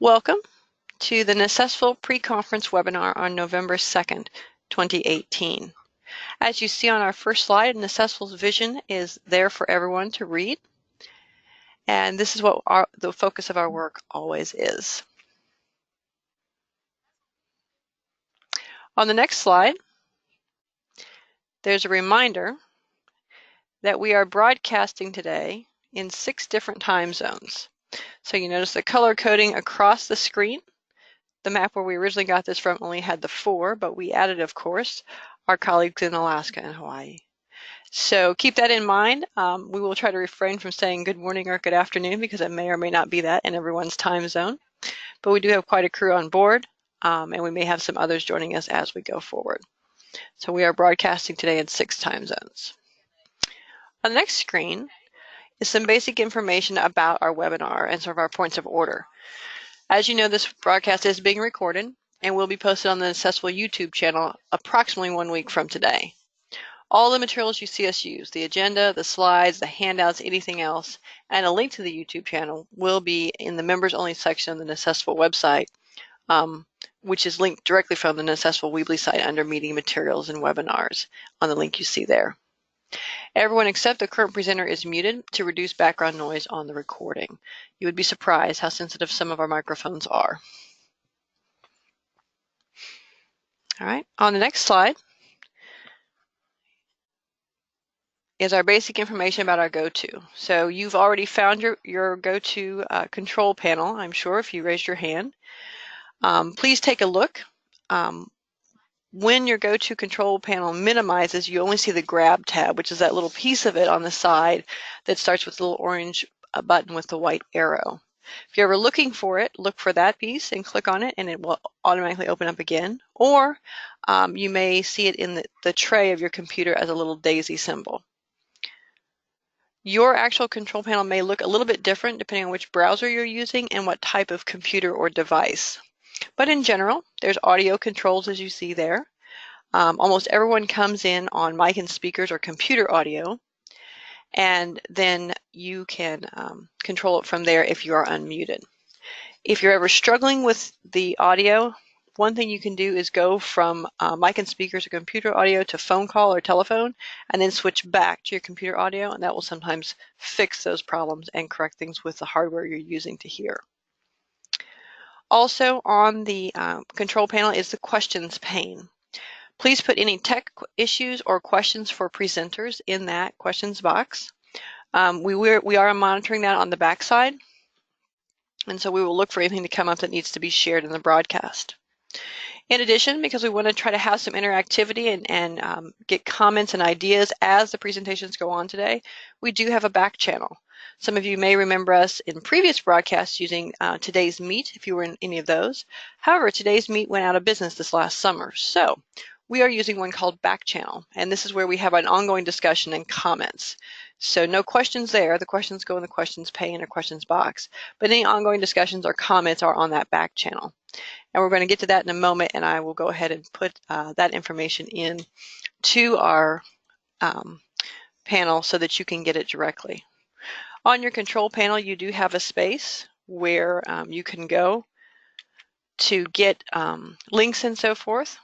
Welcome to the NACESFL pre-conference webinar on November 2nd, 2018. As you see on our first slide, NACESFL's vision is there for everyone to read, and this is what the focus of our work always is. On the next slide, there's a reminder that we are broadcasting today in 6 different time zones. So you notice the color coding across the screen. The map where we originally got this from only had the 4, but we added, of course, our colleagues in Alaska and Hawaii. So keep that in mind. We will try to refrain from saying good morning or good afternoon because it may or may not be that in everyone's time zone. But we do have quite a crew on board, and we may have some others joining us as we go forward. So we are broadcasting today in 6 time zones. On the next screen is some basic information about our webinar and some of our points of order. As you know, this broadcast is being recorded and will be posted on the NACESFL YouTube channel approximately 1 week from today. All the materials you see us use, the agenda, the slides, the handouts, anything else, and a link to the YouTube channel will be in the members only section of the NACESFL website, which is linked directly from the NACESFL Weebly site under meeting materials and webinars on the link you see there. Everyone except the current presenter is muted to reduce background noise on the recording. You would be surprised how sensitive some of our microphones are. All right, on the next slide is our basic information about our go-to. So you've already found your go-to control panel, I'm sure, if you raised your hand. Please take a look. When your go-to control panel minimizes, you only see the grab tab, which is that little piece of it on the side that starts with the little orange button with the white arrow. If you're ever looking for it, look for that piece and click on it and it will automatically open up again. Or you may see it in the tray of your computer as a little daisy symbol. Your actual control panel may look a little bit different depending on which browser you're using and what type of computer or device. But in general, there's audio controls as you see there. Almost everyone comes in on mic and speakers or computer audio, and then you can control it from there if you are unmuted. If you're ever struggling with the audio, one thing you can do is go from mic and speakers or computer audio to phone call or telephone, and then switch back to your computer audio, and that will sometimes fix those problems and correct things with the hardware you're using to hear. Also on the control panel is the questions pane. Please put any tech issues or questions for presenters in that questions box. We are monitoring that on the backside, and so we will look for anything to come up that needs to be shared in the broadcast. In addition, because we want to try to have some interactivity and get comments and ideas as the presentations go on today, we do have a back channel. Some of you may remember us in previous broadcasts using Today's Meet, if you were in any of those. However, Today's Meet went out of business this last summer, so we are using one called Back Channel, and this is where we have an ongoing discussion and comments. So no questions there. The questions go in the questions pane or questions box, but any ongoing discussions or comments are on that back channel. And we're going to get to that in a moment, and I will go ahead and put that information in to our panel so that you can get it directly. On your control panel, you do have a space where you can go to get links and so forth.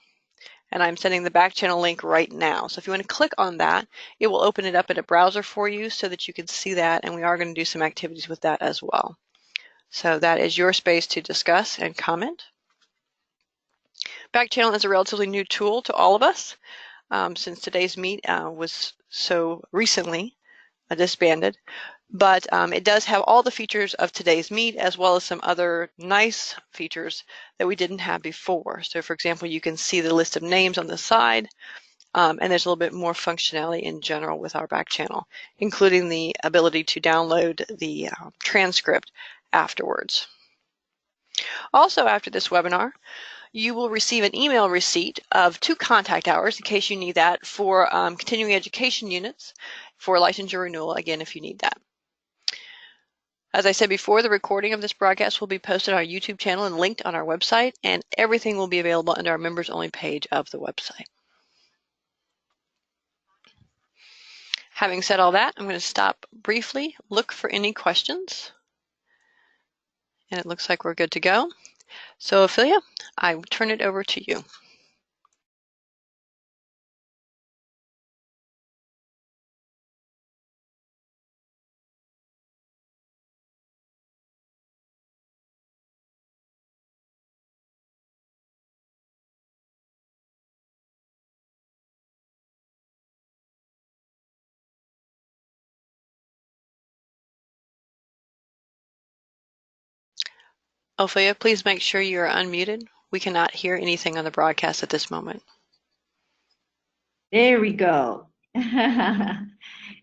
And I'm sending the back channel link right now. So if you want to click on that, it will open it up in a browser for you so that you can see that, and we are going to do some activities with that as well. So that is your space to discuss and comment. Back channel is a relatively new tool to all of us since Today's Meet was so recently disbanded. But it does have all the features of Today's Meet as well as some other nice features that we didn't have before. So for example, you can see the list of names on the side, and there's a little bit more functionality in general with our back channel, including the ability to download the transcript afterwards. Also after this webinar, you will receive an email receipt of 2 contact hours in case you need that for continuing education units for licensure renewal, again, if you need that. As I said before, the recording of this broadcast will be posted on our YouTube channel and linked on our website, and everything will be available under our members only page of the website. Having said all that, I'm going to stop briefly, look for any questions, And it looks like we're good to go. So Ophelia, I turn it over to you. Ophelia, please make sure you are unmuted. We cannot hear anything on the broadcast at this moment. There we go.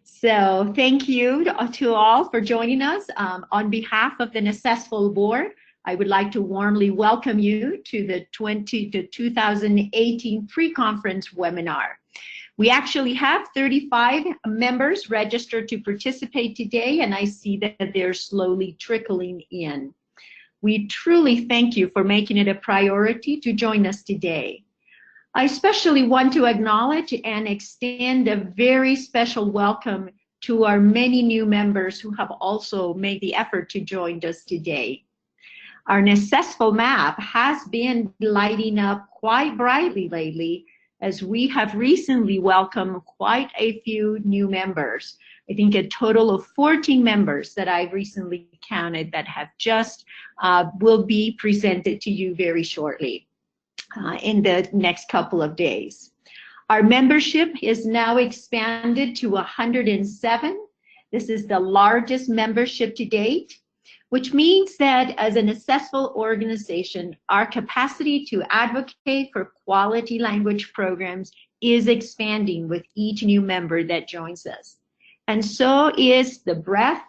So thank you to all for joining us. On behalf of the Necessful Board, I would like to warmly welcome you to the 2018 pre-conference webinar. We actually have 35 members registered to participate today, and I see that they're slowly trickling in. We truly thank you for making it a priority to join us today. I especially want to acknowledge and extend a very special welcome to our many new members who have also made the effort to join us today. Our Necessful map has been lighting up quite brightly lately, as we have recently welcomed quite a few new members. I think a total of 14 members that I've recently counted that have just will be presented to you very shortly in the next couple of days. Our membership is now expanded to 107. This is the largest membership to date, which means that as a Necessful organization, our capacity to advocate for quality language programs is expanding with each new member that joins us. And so is the breadth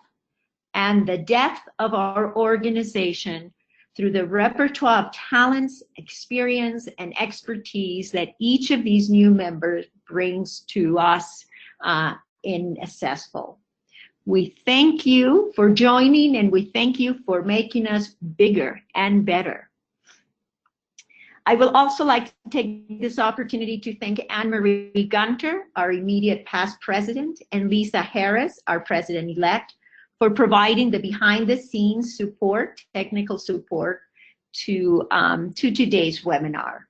and the depth of our organization through the repertoire of talents, experience, and expertise that each of these new members brings to us in Necessful. We thank you for joining, and we thank you for making us bigger and better. I will also like to take this opportunity to thank Anne-Marie Gunter, our immediate past president, and Lisa Harris, our president-elect, for providing the behind-the-scenes support, technical support, to today's webinar.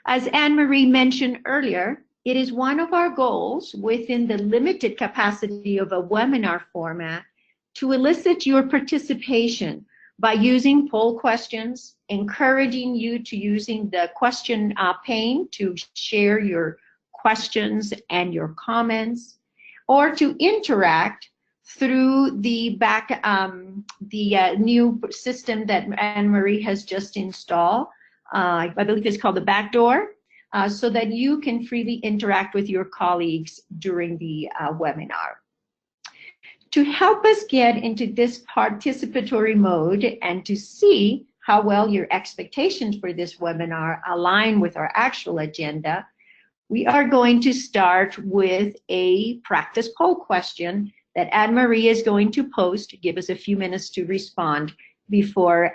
As Anne-Marie mentioned earlier, it is one of our goals within the limited capacity of a webinar format to elicit your participation by using poll questions, encouraging you to using the question pane to share your questions and your comments, or to interact through the new system that Anne-Marie has just installed. I believe it's called the backdoor, so that you can freely interact with your colleagues during the webinar. To help us get into this participatory mode and to see how well your expectations for this webinar align with our actual agenda, we are going to start with a practice poll question that Anne-Marie is going to post. Give us a few minutes to respond before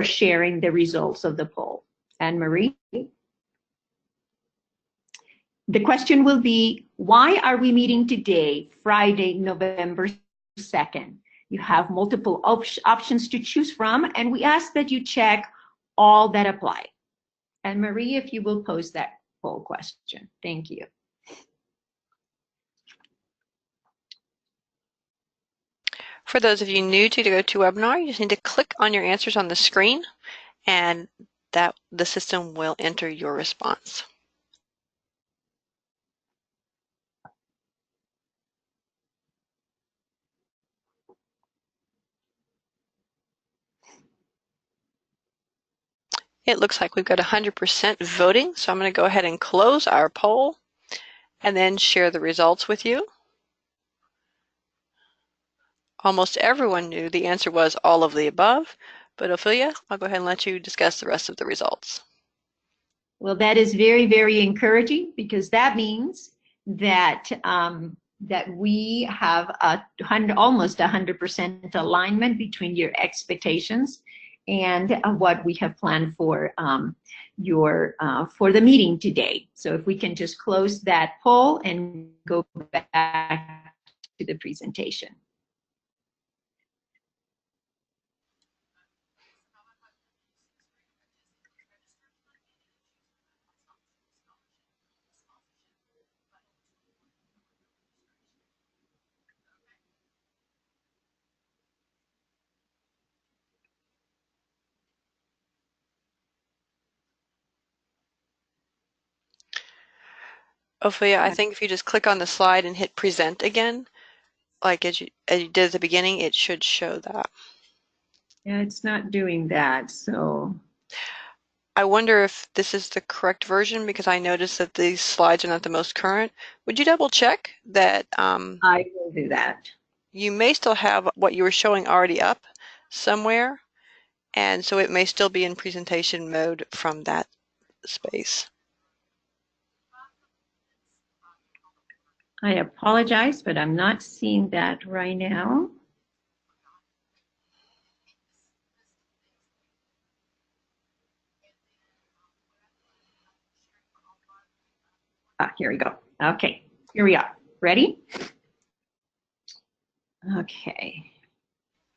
sharing the results of the poll. Anne-Marie? The question will be, why are we meeting today, Friday, November 2nd? You have multiple options to choose from, and we ask that you check all that apply. Anne-Marie, if you will post that poll question. Thank you. For those of you new to GoToWebinar, you just need to click on your answers on the screen, and that the system will enter your response. It looks like we've got 100% voting, so I'm going to go ahead and close our poll and then share the results with you. Almost everyone knew the answer was all of the above, but Ophelia, I'll go ahead and let you discuss the rest of the results. Well, that is very, very encouraging, because that means that that we have almost 100% alignment between your expectations and what we have planned for for the meeting today. So if we can just close that poll and go back to the presentation. Ophelia, I think if you just click on the slide and hit present again, like as you did at the beginning, it should show that. Yeah, it's not doing that, so. I wonder if this is the correct version because I noticed that these slides are not the most current. Would you double check that I will do that. you may still have what you were showing already up somewhere, and so it may still be in presentation mode from that space. I apologize, but I'm not seeing that right now. Here we go. Okay, here we are. Ready? Okay.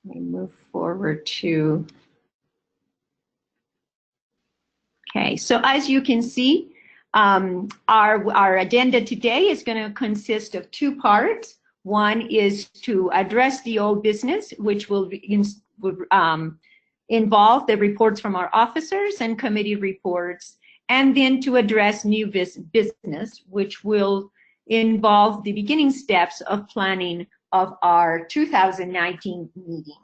Let me move forward to. Okay, so as you can see, our agenda today is going to consist of two parts. One is to address the old business, which will involve the reports from our officers and committee reports, and then to address new business, which will involve the beginning steps of planning of our 2019 meeting.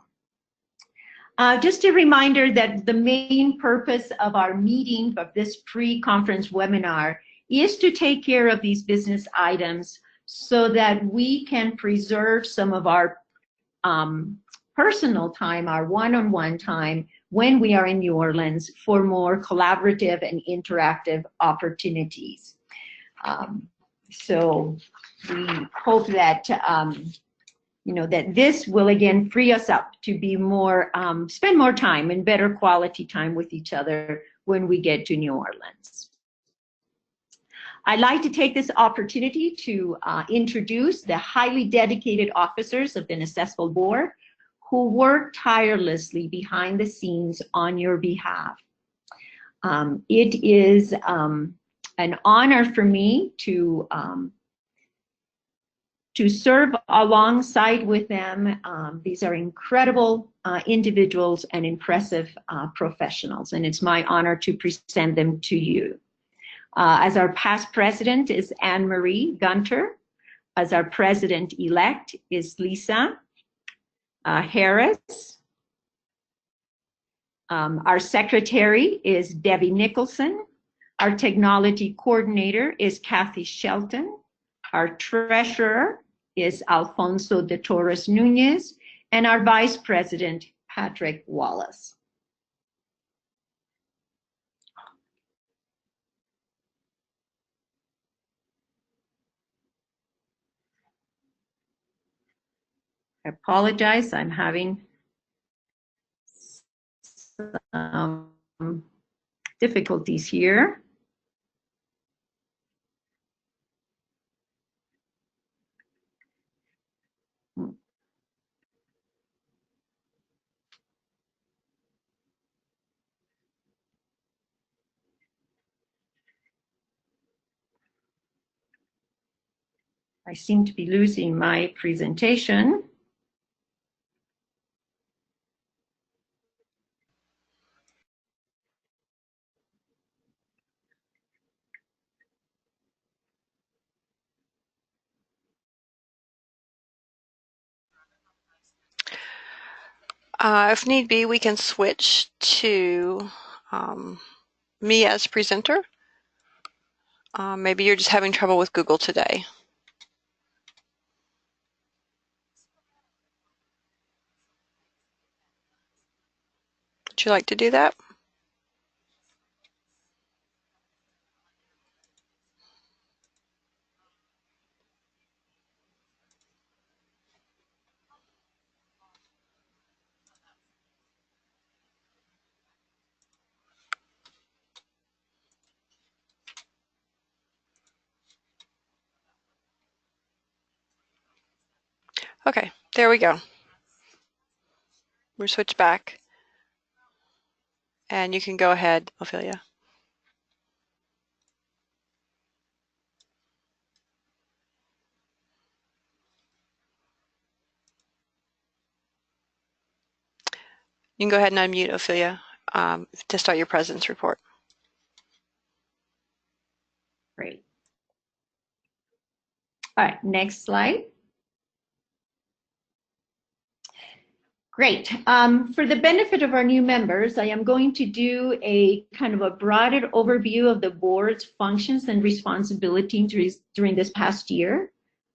Just a reminder that the main purpose of our meeting, of this pre-conference webinar, is to take care of these business items so that we can preserve some of our personal time, our one-on-one time, when we are in New Orleans for more collaborative and interactive opportunities. So we hope that that this will again free us up to be more, spend more time and better quality time with each other when we get to New Orleans. I'd like to take this opportunity to introduce the highly dedicated officers of the NACESFL board who work tirelessly behind the scenes on your behalf. It is an honor for me to serve alongside with them. These are incredible individuals and impressive professionals, and it's my honor to present them to you. As our past president is Anne Marie Gunter. As our president-elect is Lisa Harris. Our secretary is Debbie Nicholson. Our technology coordinator is Kathy Shelton. Our treasurer is Alfonso de Torres Nunez, and our vice president, Patrick Wallace. I apologize, I'm having some difficulties here. I seem to be losing my presentation. If need be, we can switch to me as presenter. Maybe you're just having trouble with Google today. Would you like to do that? Okay, there we go. We'll switch back. And you can go ahead, Ophelia. You can go ahead and unmute Ophelia to start your president's report. Great. All right, next slide. Great. For the benefit of our new members, I am going to do a kind of a broader overview of the board's functions and responsibilities during this past year.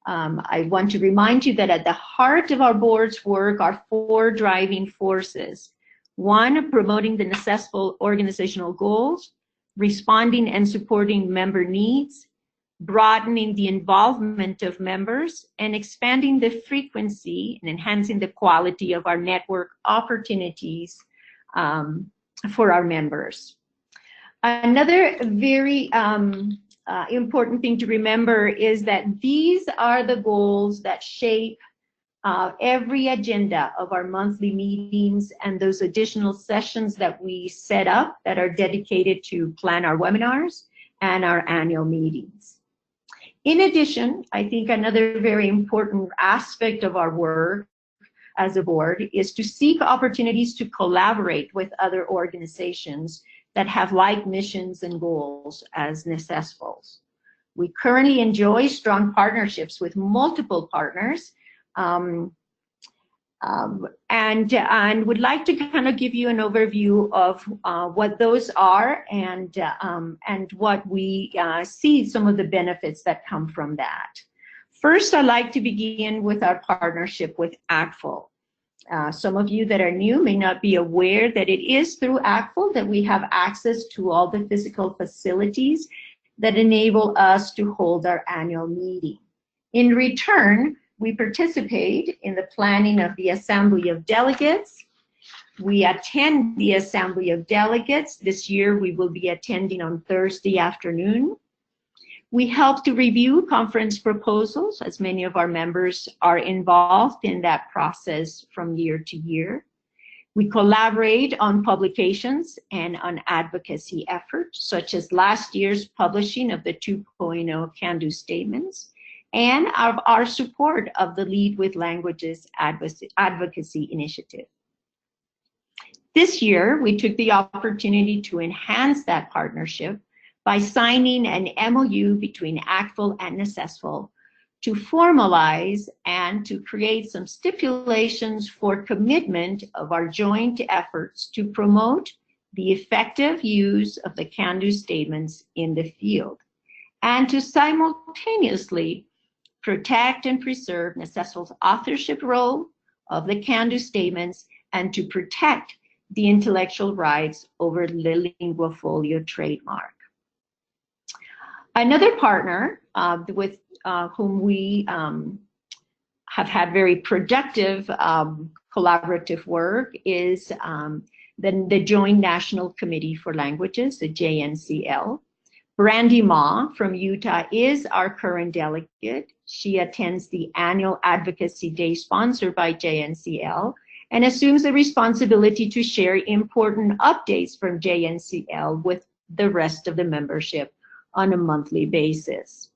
I want to remind you that at the heart of our board's work are 4 driving forces. 1, promoting the successful organizational goals, responding and supporting member needs, broadening the involvement of members, and expanding the frequency and enhancing the quality of our network opportunities for our members. Another very important thing to remember is that these are the goals that shape every agenda of our monthly meetings and those additional sessions that we set up that are dedicated to plan our webinars and our annual meetings. In addition, I think another very important aspect of our work as a board is to seek opportunities to collaborate with other organizations that have like missions and goals as Necessfuls. We currently enjoy strong partnerships with multiple partners and would like to kind of give you an overview of what those are and what we see some of the benefits that come from that. First, I'd like to begin with our partnership with ACTFL. Some of you that are new may not be aware that it is through ACTFL that we have access to all the physical facilities that enable us to hold our annual meeting. In return, we participate in the planning of the Assembly of Delegates. We attend the Assembly of Delegates. This year we will be attending on Thursday afternoon. We help to review conference proposals, as many of our members are involved in that process from year to year. We collaborate on publications and on advocacy efforts, such as last year's publishing of the 2.0 Can-Do Statements, and our support of the Lead with Languages Advocacy Initiative. This year, we took the opportunity to enhance that partnership by signing an MOU between ACTFL and Necessful to formalize and to create some stipulations for commitment of our joint efforts to promote the effective use of the Can-Do Statements in the field, and to simultaneously protect and preserve Necessful's authorship role of the Can-Do Statements and to protect the intellectual rights over the LinguaFolio trademark. Another partner with whom we have had very productive collaborative work is the Joint National Committee for Languages, the JNCL. Brandy Ma from Utah is our current delegate. She attends the annual Advocacy Day sponsored by JNCL and assumes the responsibility to share important updates from JNCL with the rest of the membership on a monthly basis.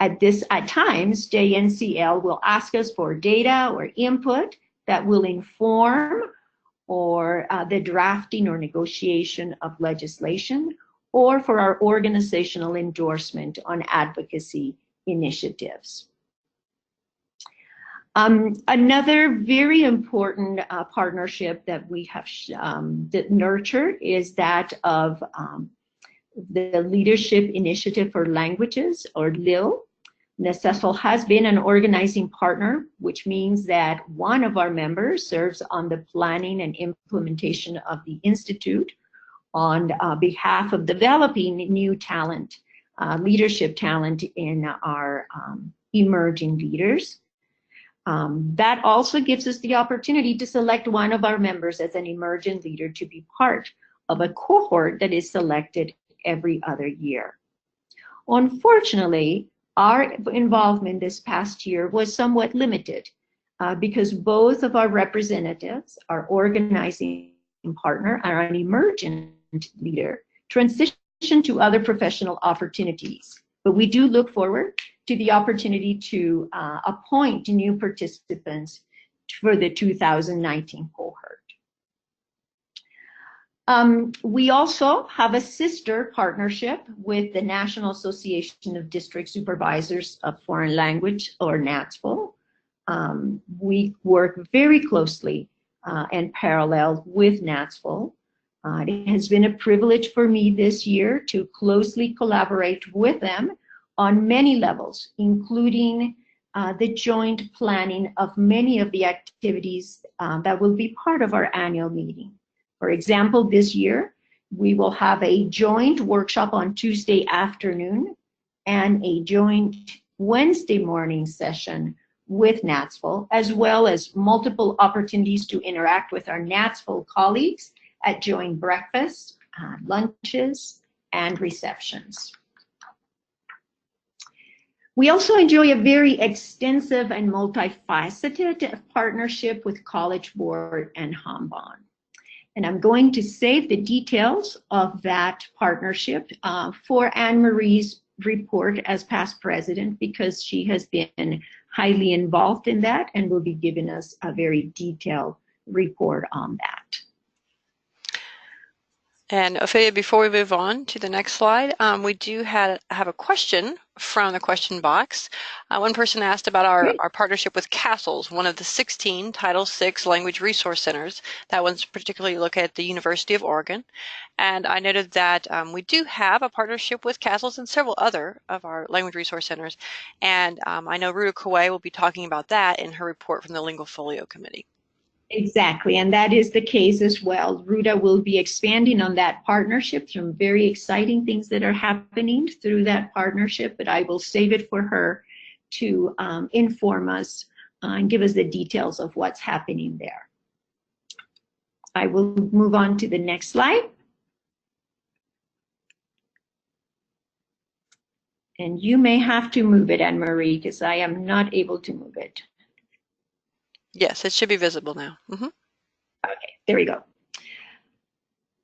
At times, JNCL will ask us for data or input that will inform or the drafting or negotiation of legislation, or for our organizational endorsement on advocacy initiatives. Another very important partnership that we have nurtured is that of the Leadership Initiative for Languages, or LIL. Necessful has been an organizing partner, which means that one of our members serves on the planning and implementation of the Institute on behalf of developing new talent, leadership talent in our emerging leaders. That also gives us the opportunity to select one of our members as an emerging leader to be part of a cohort that is selected every other year. Unfortunately, our involvement this past year was somewhat limited because both of our representatives, our organizing partner and our emergent leader, transitioned to other professional opportunities. But we do look forward to the opportunity to appoint new participants for the 2019 cohort. We also have a sister partnership with the National Association of District Supervisors of Foreign Language, or NATSFL. We work very closely and parallel with NATSFL. It has been a privilege for me this year to closely collaborate with them on many levels, including the joint planning of many of the activities that will be part of our annual meeting. For example, this year, we will have a joint workshop on Tuesday afternoon and a joint Wednesday morning session with NATSFL, as well as multiple opportunities to interact with our NATSFL colleagues at joint breakfasts, lunches, and receptions. We also enjoy a very extensive and multifaceted partnership with College Board and HANBON. And I'm going to save the details of that partnership for Anne-Marie's report as past president, because she has been highly involved in that and will be giving us a very detailed report on that. And Ophelia, before we move on to the next slide, we do have a question from the question box. One person asked about our partnership with CASELS, one of the 16 Title VI language resource centers. That one's particularly located at the University of Oregon. And I noted that we do have a partnership with CASELS and several other of our language resource centers. And I know Ruta Kawai will be talking about that in her report from the Linguafolio Committee. Exactly, and that is the case as well. Ruta will be expanding on that partnership, some very exciting things that are happening through that partnership, but I will save it for her to inform us and give us the details of what's happening there. I will move on to the next slide. And you may have to move it, Anne-Marie, because I am not able to move it. Yes, it should be visible now. Mm-hmm. Okay, there we go.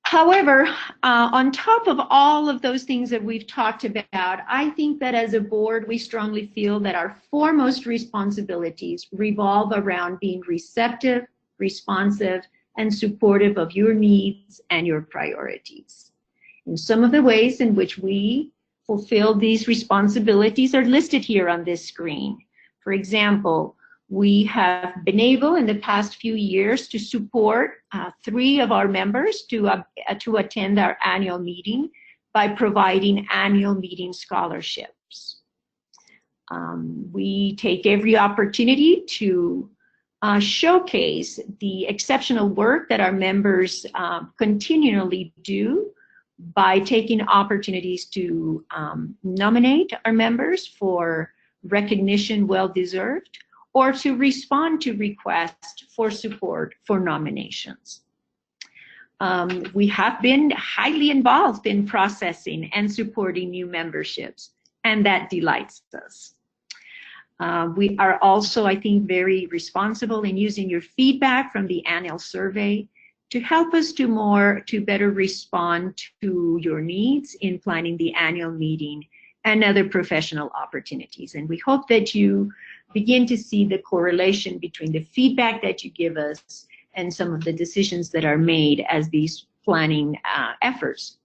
However, on top of all of those things that we've talked about, I think that as a board, we strongly feel that our foremost responsibilities revolve around being receptive, responsive, and supportive of your needs and your priorities. And some of the ways in which we fulfill these responsibilities are listed here on this screen. For example, we have been able in the past few years to support 3 of our members to attend our annual meeting by providing annual meeting scholarships. We take every opportunity to showcase the exceptional work that our members continually do by taking opportunities to nominate our members for recognition well-deserved, or to respond to requests for support for nominations. We have been highly involved in processing and supporting new memberships, and that delights us. We are also, I think, very responsible in using your feedback from the annual survey to help us to better respond to your needs in planning the annual meeting and other professional opportunities. And we hope that you begin to see the correlation between the feedback that you give us and some of the decisions that are made as these planning efforts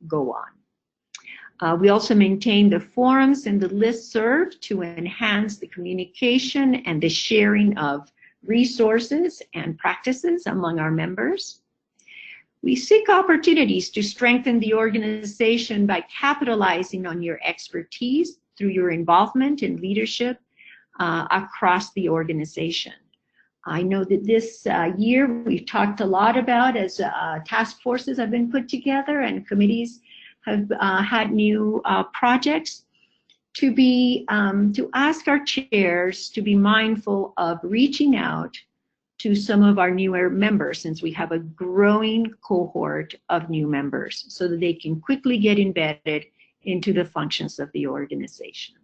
go on. We also maintain the forums and the listserv to enhance the communication and the sharing of resources and practices among our members. We seek opportunities to strengthen the organization by capitalizing on your expertise through your involvement in leadership across the organization. I know that this year we've talked a lot about as task forces have been put together and committees have had new projects to ask our chairs to be mindful of reaching out to some of our newer members, since we have a growing cohort of new members, so that they can quickly get embedded into the functions of the organization.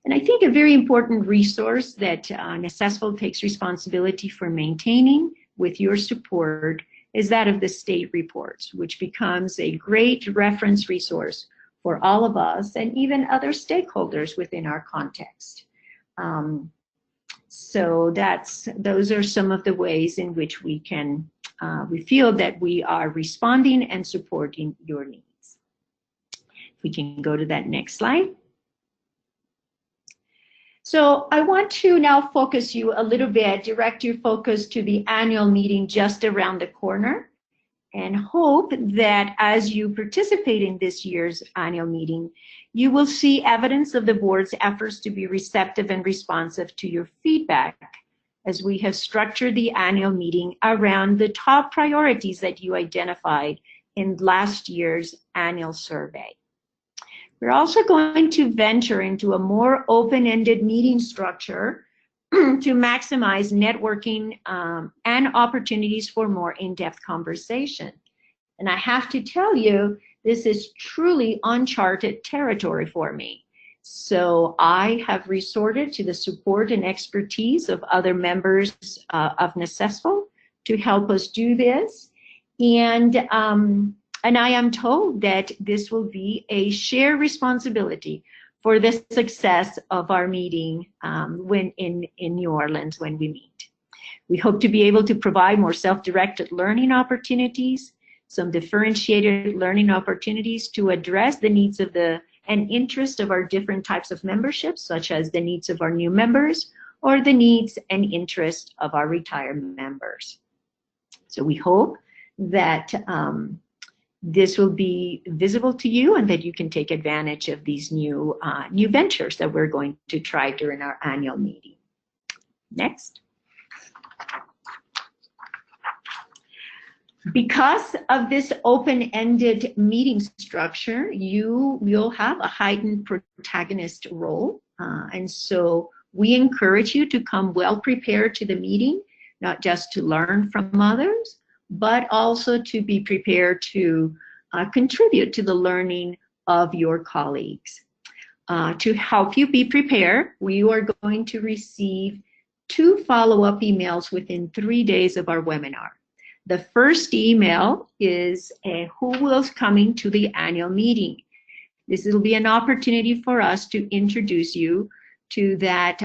And I think a very important resource that NASESFL takes responsibility for maintaining with your support is that of the state reports, which becomes a great reference resource for all of us and even other stakeholders within our context. So those are some of the ways in which we can we feel that we are responding and supporting your needs. If we can go to that next slide. So I want to now focus you a little bit, direct your focus to the annual meeting just around the corner, and hope that as you participate in this year's annual meeting, you will see evidence of the board's efforts to be receptive and responsive to your feedback as we have structured the annual meeting around the top priorities that you identified in last year's annual survey. We're also going to venture into a more open-ended meeting structure to maximize networking and opportunities for more in-depth conversation. And I have to tell you, this is truly uncharted territory for me. So I have resorted to the support and expertise of other members of NACESFL to help us do this. And I am told that this will be a shared responsibility for the success of our meeting when in New Orleans when we meet. We hope to be able to provide more self-directed learning opportunities, some differentiated learning opportunities to address the needs of and interest of our different types of memberships, such as the needs of our new members or the needs and interest of our retired members. So we hope that this will be visible to you and that you can take advantage of these new ventures that we're going to try during our annual meeting. Next. Because of this open-ended meeting structure, you will have a heightened protagonist role. And so we encourage you to come well prepared to the meeting, not just to learn from others, but also to be prepared to contribute to the learning of your colleagues. To help you be prepared, we are going to receive 2 follow-up emails within 3 days of our webinar. The first email is who will be coming to the annual meeting. This will be an opportunity for us to introduce you to that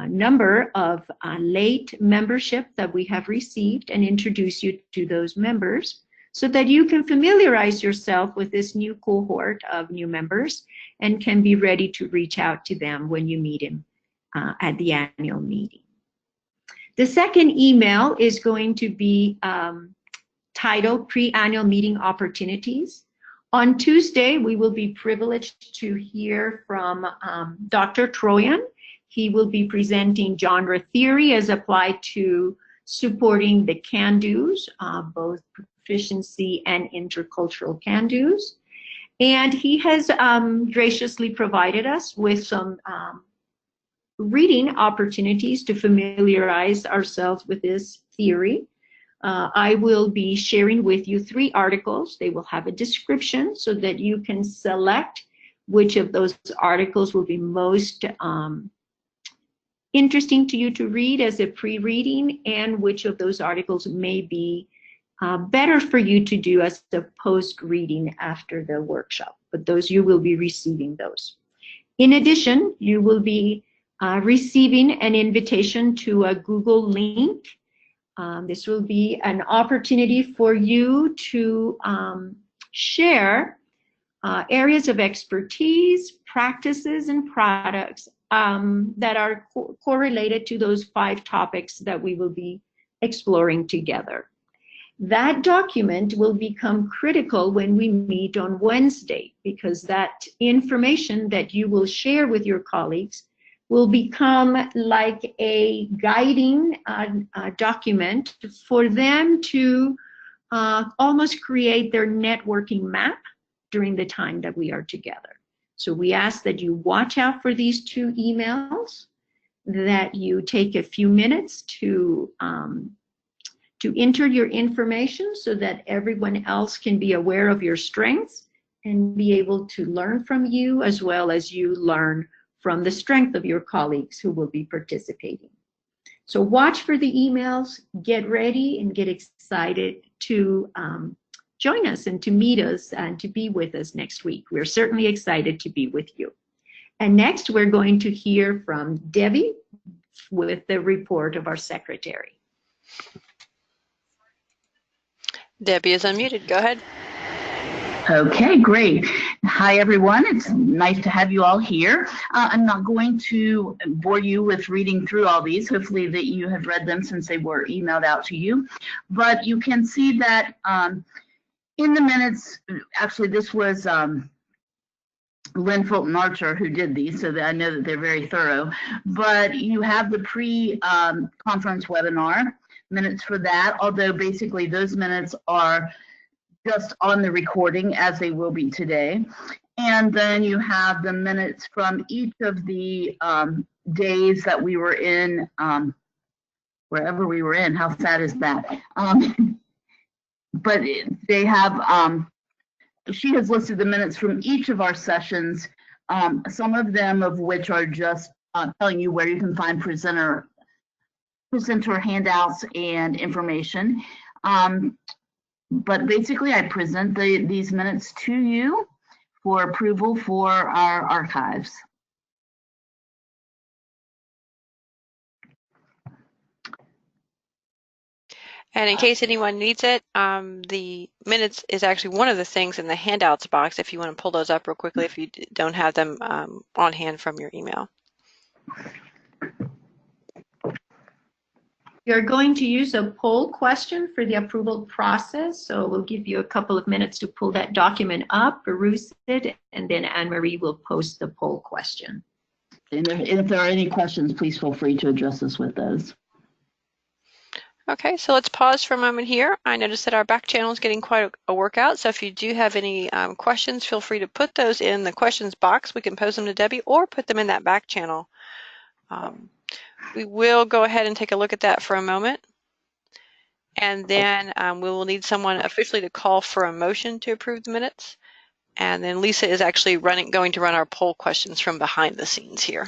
number of late membership that we have received and introduce you to those members so that you can familiarize yourself with this new cohort of new members and can be ready to reach out to them when you meet them at the annual meeting. The second email is going to be titled Pre-Annual Meeting Opportunities. On Tuesday, we will be privileged to hear from Dr. Troyan. He will be presenting genre theory as applied to supporting the can-dos, both proficiency and intercultural can-dos. And he has graciously provided us with some reading opportunities to familiarize ourselves with this theory. I will be sharing with you 3 articles. They will have a description so that you can select which of those articles will be most interesting to you to read as a pre-reading and which of those articles may be better for you to do as the post-reading after the workshop. But those, you will be receiving those. In addition, you will be receiving an invitation to a Google link. This will be an opportunity for you to share areas of expertise, practices, and products that are correlated to those 5 topics that we will be exploring together. That document will become critical when we meet on Wednesday, because that information that you will share with your colleagues will become like a guiding document for them to almost create their networking map during the time that we are together. So we ask that you watch out for these 2 emails, that you take a few minutes to enter your information so that everyone else can be aware of your strengths and be able to learn from you, as well as you learn from the strength of your colleagues who will be participating. So watch for the emails, get ready and get excited to join us and to meet us and to be with us next week. We're certainly excited to be with you. And next, we're going to hear from Debbie with the report of our secretary. Debbie is unmuted. Go ahead. Okay, great. Hi, everyone. It's nice to have you all here. I'm not going to bore you with reading through all these. Hopefully that you have read them since they were emailed out to you. But you can see that in the minutes, actually this was Lynn Fulton Archer who did these, so that I know that they're very thorough. But you have the pre-conference webinar minutes for that, although basically those minutes are just on the recording as they will be today. And then you have the minutes from each of the days that we were in, wherever we were in. How sad is that? But they have, she has listed the minutes from each of our sessions, some of them of which are just telling you where you can find presenter handouts and information. But basically, I present these minutes to you for approval for our archives. And in case anyone needs it, the minutes is actually one of the things in the handouts box if you want to pull those up real quickly if you don't have them on hand from your email. You're going to use a poll question for the approval process, so we'll give you a couple of minutes to pull that document up, peruse it, and then Anne-Marie will post the poll question. And if there are any questions, please feel free to address us with those. Okay, so let's pause for a moment here. I noticed that our back channel is getting quite a workout, so if you do have any questions, feel free to put those in the questions box. We can post them to Debbie or put them in that back channel. We will go ahead and take a look at that for a moment. And then we will need someone officially to call for a motion to approve the minutes. And then Lisa is actually going to run our poll questions from behind the scenes here.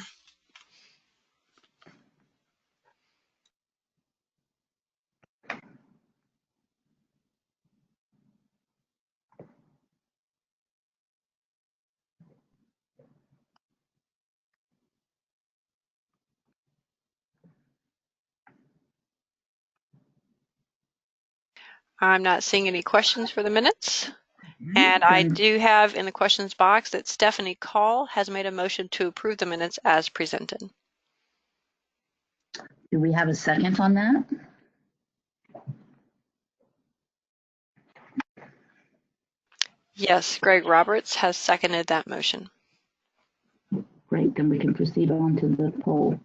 I'm not seeing any questions for the minutes. And I do have in the questions box that Stephanie Call has made a motion to approve the minutes as presented. Do we have a second on that? Yes, Greg Roberts has seconded that motion. Great, then we can proceed on to the poll.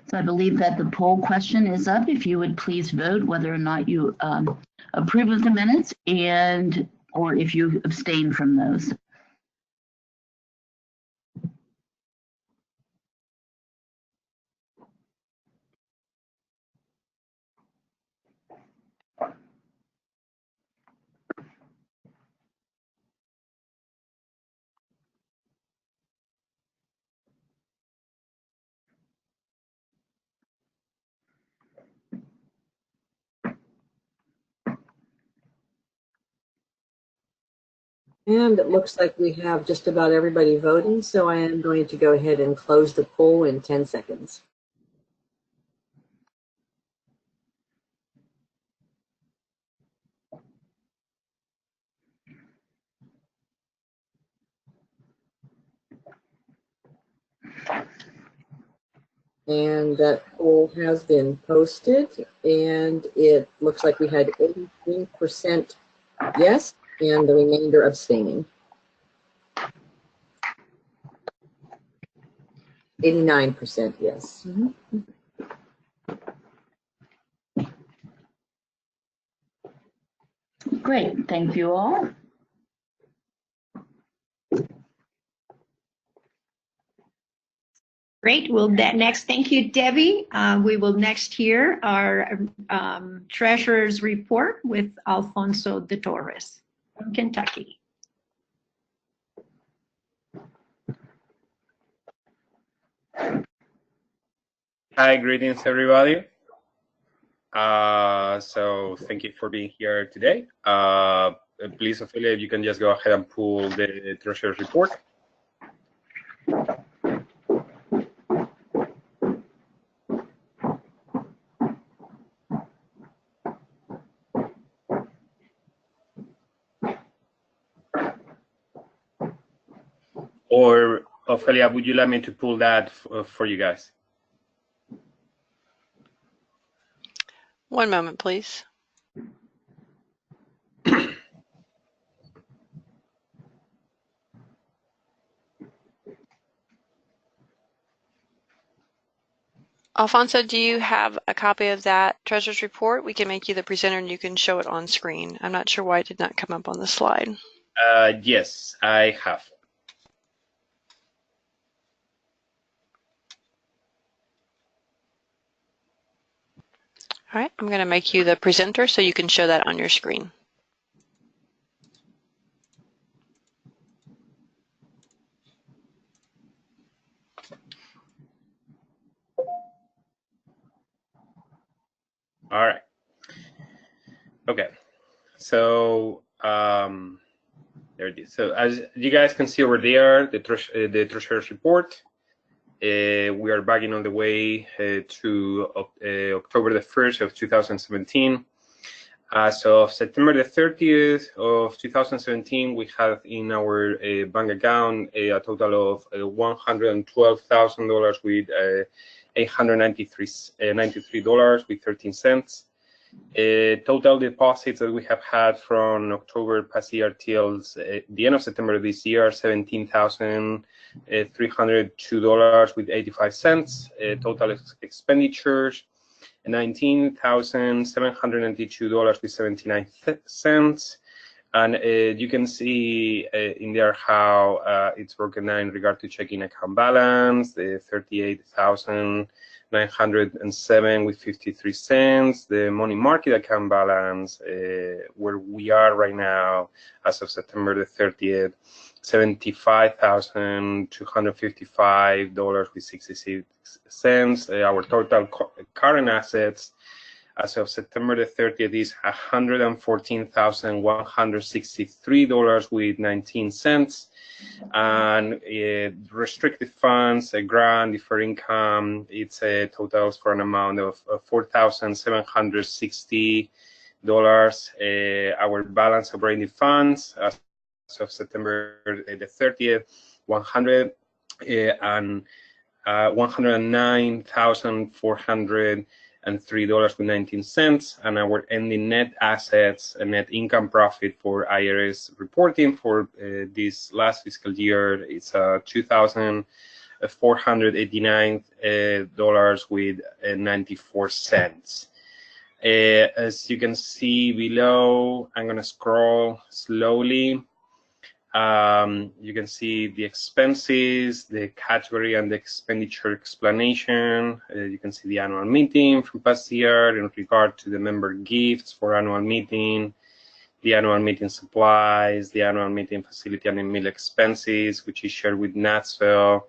So I believe that the poll question is up. If you would please vote whether or not you approve of the minutes or if you abstain from those. And it looks like we have just about everybody voting, so I am going to go ahead and close the poll in 10 seconds. And that poll has been posted, and it looks like we had 83% yes, and the remainder abstaining. 89% yes. Mm-hmm. Great, thank you all. Great. Well, thank you, Debbie. We will next hear our treasurer's report with Alfonso de Torres from Kentucky. Hi, greetings everybody. So thank you for being here today. Please, Ophelia, if you can just go ahead and pull the treasurer's report. Or Ophelia, would you like me to pull that for you guys? One moment, please. Alfonso, do you have a copy of that treasurer's report? We can make you the presenter and you can show it on screen. I'm not sure why it did not come up on the slide. Yes, I have. All right, I'm going to make you the presenter so you can show that on your screen. All right. Okay. So there it is. So as you guys can see over there, the treasurer's report. We are back on the way to October the 1st of 2017. As of September the 30th of 2017, we have in our bank account a total of $112,000 with $893 with 13 cents. Total deposits that we have had from October past year till the end of September this year, $17,302 with 85 cents. Total expenditures, $19,792 with 79 cents. And you can see in there how it's broken down in regard to checking account balance, the 38,907 with 53 cents, the money market account balance, where we are right now as of September the 30th, $75,255 with 66 cents. Our total current assets as of September the 30th is $114,163 with 19 cents. And restricted funds, a grant, deferred income, it's totals for an amount of $4,760. Our balance operating funds as of September the 30th, $109,403 with 19 cents, and our ending net assets and net income profit for IRS reporting for this last fiscal year is $2,489 with 94 cents. As you can see below, I'm going to scroll slowly. You can see the expenses, the category and the expenditure explanation. You can see the annual meeting from past year in regard to the member gifts for annual meeting, the annual meeting supplies, the annual meeting facility and meal expenses, which is shared with NASFL,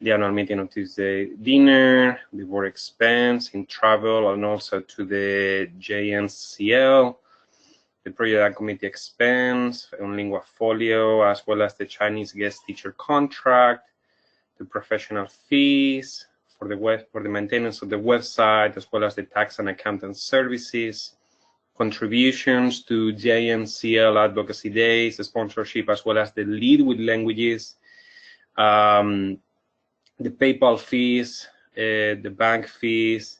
the annual meeting on Tuesday dinner, the board expense in travel, and also to the JNCL, the project and committee expense on Lingua Folio, as well as the Chinese guest teacher contract, the professional fees for the maintenance of the website, as well as the tax and accountant services, contributions to JNCL Advocacy Days, the sponsorship, as well as the Lead with Languages, the PayPal fees, the bank fees,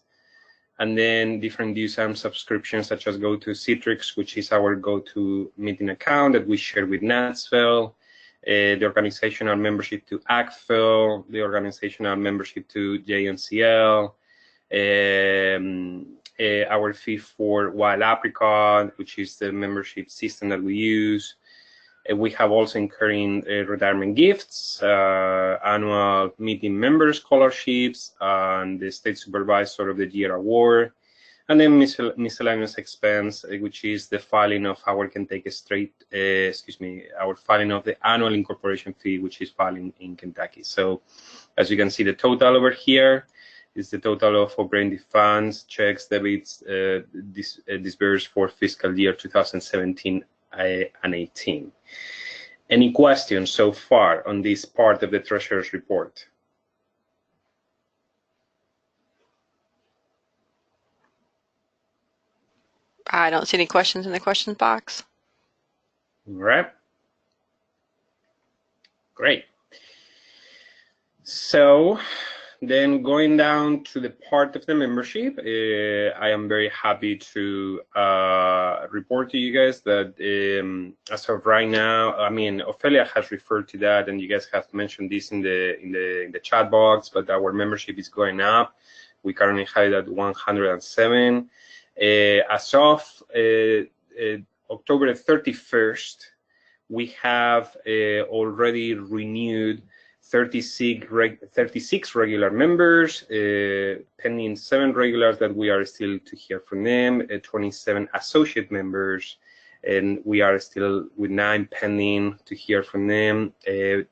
and then different dues and subscriptions such as Go to Citrix, which is our go-to meeting account that we share with NASFL, the organizational membership to ACFL, the organizational membership to JNCL, our fee for Wild Apricot, which is the membership system that we use. We have also incurring retirement gifts, annual meeting member scholarships, and the State Supervisor of the Year Award, and then miscellaneous expense, which is the filing of our our filing of the annual incorporation fee, which is filing in Kentucky. So as you can see, the total over here is the total of operating funds, checks, debits, disbursed for fiscal year 2017 and 18. Any questions so far on this part of the Treasurer's report? I don't see any questions in the questions box. All right. Great. So then going down to the part of the membership, I am very happy to report to you guys that as of right now, I mean, Ophelia has referred to that, and you guys have mentioned this in the chat box, but our membership is going up. We currently have it at 107. As of October 31st, we have already renewed 36 regular members, pending 7 regulars that we are still to hear from them, 27 associate members, and we are still with 9 pending to hear from them,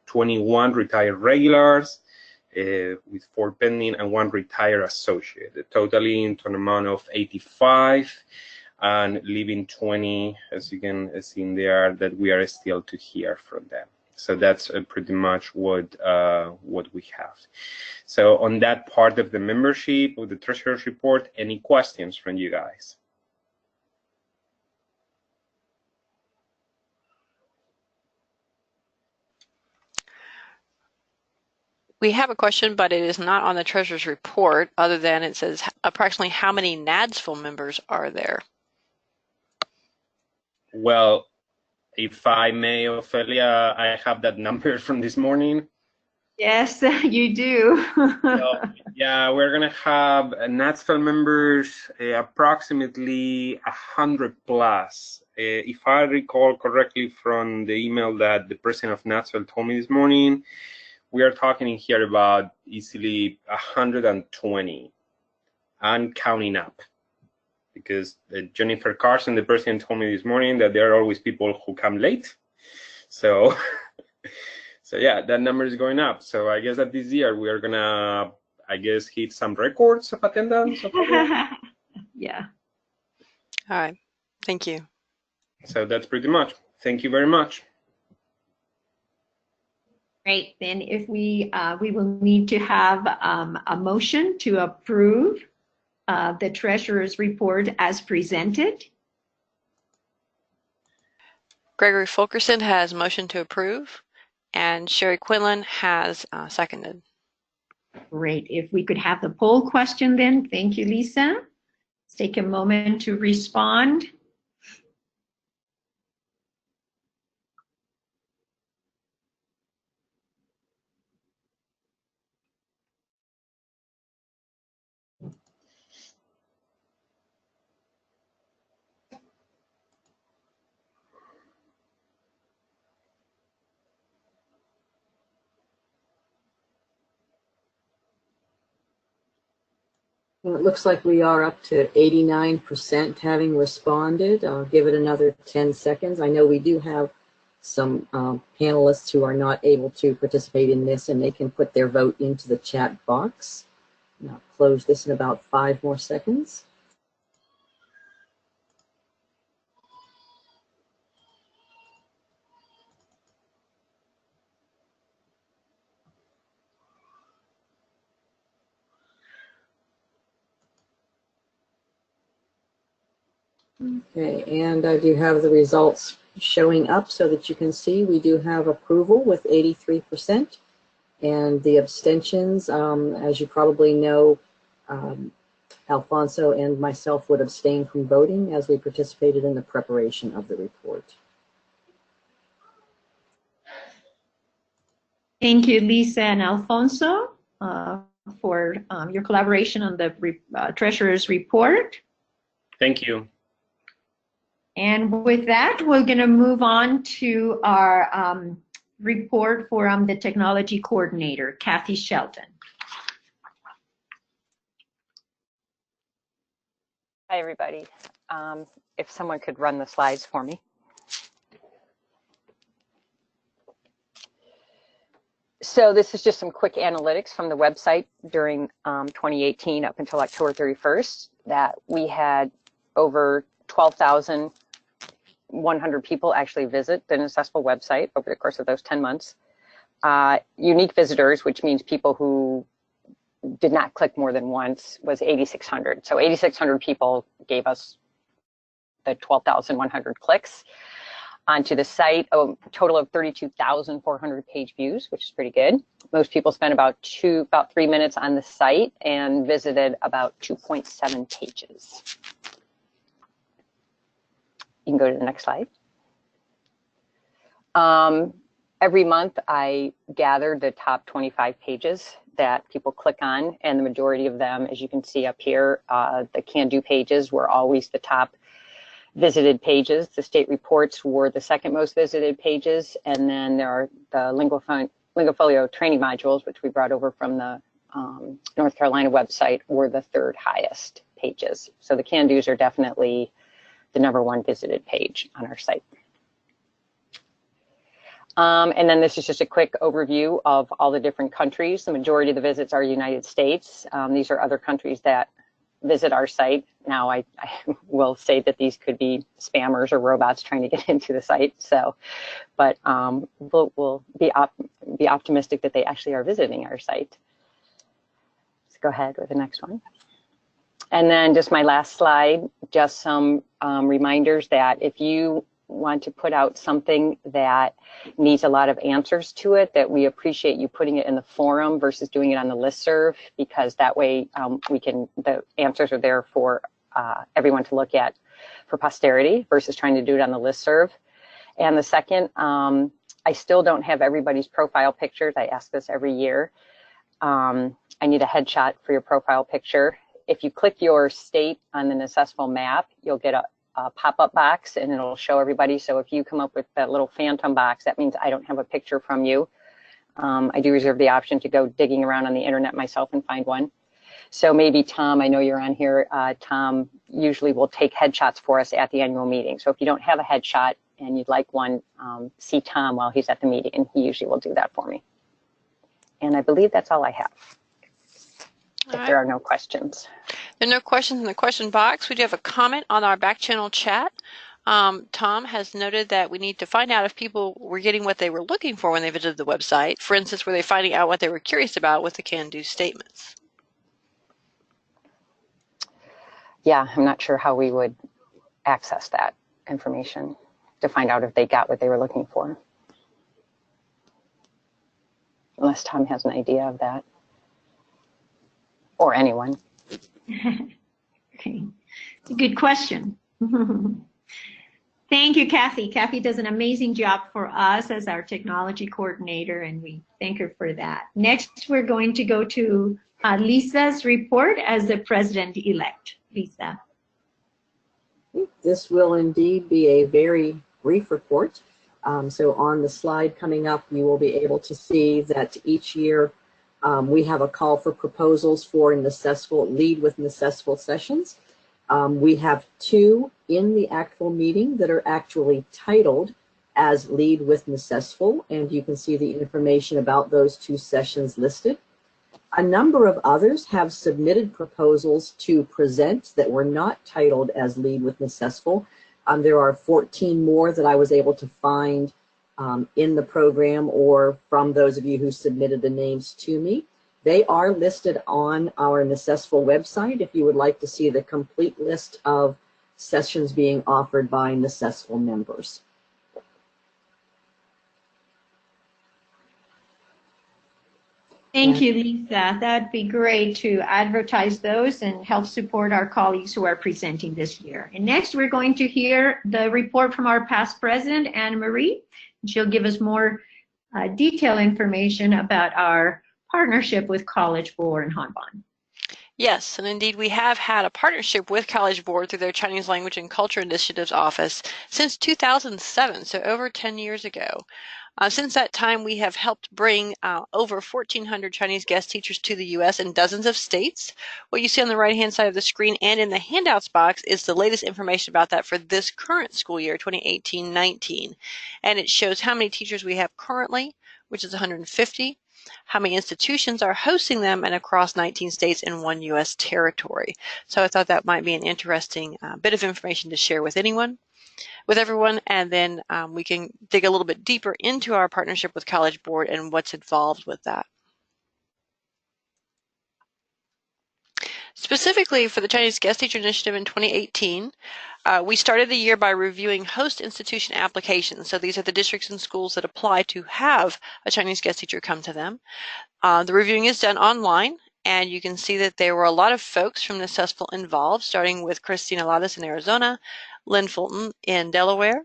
21 retired regulars, with 4 pending and 1 retired associate, totaling to an amount of 85, and leaving 20, as you can see in there, that we are still to hear from them. So that's pretty much what we have. So on that part of the membership of the Treasurer's report, any questions from you guys? We have a question, but it is not on the Treasurer's report, other than it says approximately how many NADSville members are there? Well, if I may, Ophelia, I have that number from this morning. Yes, you do. So, yeah, we're gonna have NADSville members approximately 100 plus. If I recall correctly from the email that the president of NADSville told me this morning, we are talking here about easily 120 and counting up. Because Jennifer Carson, the president, told me this morning that there are always people who come late. So, so yeah, that number is going up. So I guess that this year we are gonna, I guess, hit some records of attendance. Yeah. All right, thank you. So that's pretty much. Thank you very much. Great. Then if we will need to have a motion to approve the Treasurer's report as presented. Gregory Fulkerson has motioned to approve, and Sherry Quinlan has seconded. Great. If we could have the poll question then. Thank you, Lisa. Let's take a moment to respond. Well, it looks like we are up to 89% having responded. I'll give it another 10 seconds. I know we do have some panelists who are not able to participate in this, and they can put their vote into the chat box. And I'll close this in about 5 more seconds. Okay, and I do have the results showing up so that you can see we do have approval with 83%, and the abstentions, as you probably know, Alfonso and myself would abstain from voting as we participated in the preparation of the report. Thank you, Lisa and Alfonso, for your collaboration on the Treasurer's report. Thank you. And with that, we're going to move on to our report for the technology coordinator, Kathy Shelton. Hi, everybody. If someone could run the slides for me. So this is just some quick analytics from the website during 2018 up until October 31st, that we had over 12,100 people actually visit the Nacessful website over the course of those 10 months. Unique visitors, which means people who did not click more than once, was 8,600. So 8,600 people gave us the 12,100 clicks onto the site. A total of 32,400 page views, which is pretty good. Most people spent about 3 minutes on the site and visited about 2.7 pages. You can go to the next slide. Every month I gathered the top 25 pages that people click on, and the majority of them, as you can see up here, the can-do pages were always the top visited pages. The state reports were the second most visited pages, and then there are the Lingofolio training modules, which we brought over from the North Carolina website, were the third highest pages. So the can-dos are definitely the #1 visited page on our site. And then this is just a quick overview of all the different countries. The majority of the visits are United States. These are other countries that visit our site. Now I will say that these could be spammers or robots trying to get into the site. So, but we'll be optimistic that they actually are visiting our site. Let's go ahead with the next one. And then just my last slide, just some reminders that if you want to put out something that needs a lot of answers to it, that we appreciate you putting it in the forum versus doing it on the listserv, because that way the answers are there for everyone to look at for posterity versus trying to do it on the listserv. And the second, I still don't have everybody's profile pictures. I ask this every year. I need a headshot for your profile picture. If you click your state on the Nacessful map, you'll get a pop-up box and it'll show everybody. So if you come up with that little phantom box, that means I don't have a picture from you. I do reserve the option to go digging around on the internet myself and find one. So maybe Tom, I know you're on here, Tom usually will take headshots for us at the annual meeting. So if you don't have a headshot and you'd like one, see Tom while he's at the meeting, and he usually will do that for me. And I believe that's all I have. If there are no questions. There are no questions in the question box. We do have a comment on our back channel chat. Tom has noted that we need to find out if people were getting what they were looking for when they visited the website. For instance, were they finding out what they were curious about with the can-do statements? Yeah, I'm not sure how we would access that information to find out if they got what they were looking for. Unless Tom has an idea of that. Or anyone. Okay, it's a good question. Thank you, Kathy. Kathy does an amazing job for us as our technology coordinator, and we thank her for that. Next, we're going to go to Lisa's report as the president-elect. Lisa. This will indeed be a very brief report. So on the slide coming up, you will be able to see that each year we have a call for proposals for Lead with Nacessful sessions. We have 2 in the actual meeting that are actually titled as Lead with Nacessful, and you can see the information about those 2 sessions listed. A number of others have submitted proposals to present that were not titled as Lead with Nacessful. There are 14 more that I was able to find in the program or from those of you who submitted the names to me. They are listed on our Nacessful website if you would like to see the complete list of sessions being offered by Nacessful members. Thank you, Lisa. That'd be great to advertise those and help support our colleagues who are presenting this year. And next, we're going to hear the report from our past president, Anne Marie. She'll give us more detailed information about our partnership with College Board and Hanban. Yes, and indeed we have had a partnership with College Board through their Chinese Language and Culture Initiatives Office since 2007, so over 10 years ago. Since that time, we have helped bring over 1,400 Chinese guest teachers to the U.S. in dozens of states. What you see on the right-hand side of the screen and in the handouts box is the latest information about that for this current school year, 2018-19. And it shows how many teachers we have currently, which is 150. how many institutions are hosting them, and across 19 states and 1 U.S. territory. So I thought that might be an interesting bit of information to share with everyone, and then we can dig a little bit deeper into our partnership with College Board and what's involved with that. Specifically for the Chinese Guest Teacher Initiative in 2018, we started the year by reviewing host institution applications. So these are the districts and schools that apply to have a Chinese guest teacher come to them. The reviewing is done online, and you can see that there were a lot of folks from NSSFL involved, starting with Cristina Ladas in Arizona, Lynn Fulton in Delaware,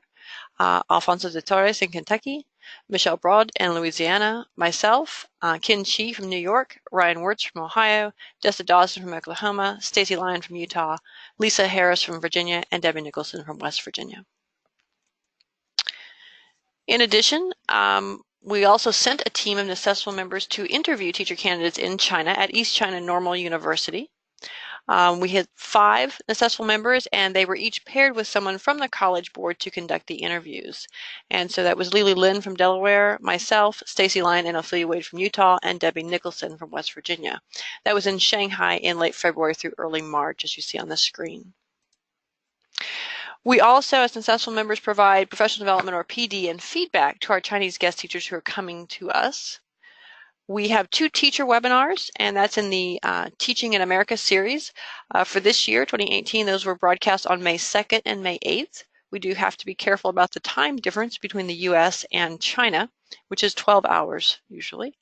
Alfonso de Torres in Kentucky, Michelle Broad in Louisiana, myself, Ken Chi from New York, Ryan Wirtz from Ohio, Desta Dawson from Oklahoma, Stacy Lyon from Utah, Lisa Harris from Virginia, and Debbie Nicholson from West Virginia. In addition, we also sent a team of NSSFL members to interview teacher candidates in China at East China Normal University. We had 5 NSSFL members, and they were each paired with someone from the College Board to conduct the interviews. And so that was Lily Lynn from Delaware, myself, Stacy Lyon and Ophelia Wade from Utah, and Debbie Nicholson from West Virginia. That was in Shanghai in late February through early March, as you see on the screen. We also, as NSSFL members, provide professional development, or PD, and feedback to our Chinese guest teachers who are coming to us. We have 2 teacher webinars, and that's in the Teaching in America series. For this year, 2018, those were broadcast on May 2nd and May 8th. We do have to be careful about the time difference between the US and China, which is 12 hours usually.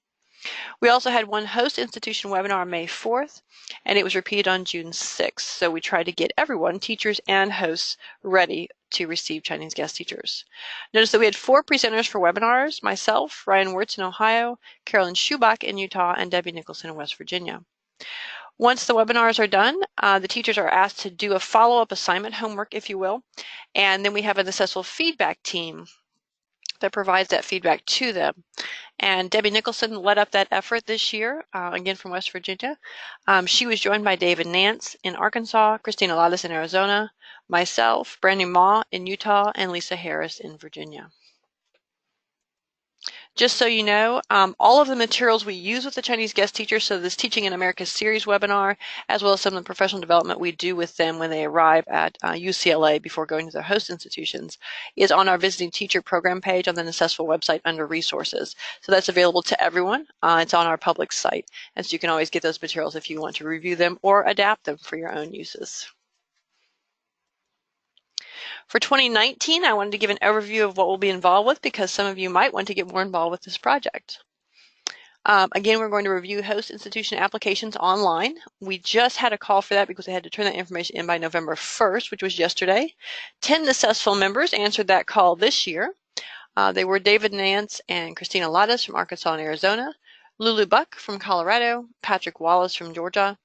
We also had 1 host institution webinar on May 4th, and it was repeated on June 6th. So we tried to get everyone, teachers and hosts, ready to receive Chinese guest teachers. Notice that we had 4 presenters for webinars: myself, Ryan Wirtz in Ohio, Carolyn Schubach in Utah, and Debbie Nicholson in West Virginia. Once the webinars are done, the teachers are asked to do a follow-up assignment, homework, if you will, and then we have a NSSFL feedback team that provides that feedback to them. And Debbie Nicholson led up that effort this year, again from West Virginia. She was joined by David Nance in Arkansas, Cristina Ladas in Arizona, myself, Brandy Ma in Utah, and Lisa Harris in Virginia. Just so you know, all of the materials we use with the Chinese guest teachers, so this Teaching in America series webinar, as well as some of the professional development we do with them when they arrive at UCLA before going to their host institutions, is on our Visiting Teacher Program page on the NSSFL website under Resources. So that's available to everyone. It's on our public site, and so you can always get those materials if you want to review them or adapt them for your own uses. For 2019, I wanted to give an overview of what we'll be involved with, because some of you might want to get more involved with this project. Again, we're going to review host institution applications online. We just had a call for that because they had to turn that information in by November 1st, which was yesterday. 10 NSSFL members answered that call this year. They were David Nance and Cristina Ladas from Arkansas and Arizona, Lulu Buck from Colorado, Patrick Wallace from Georgia,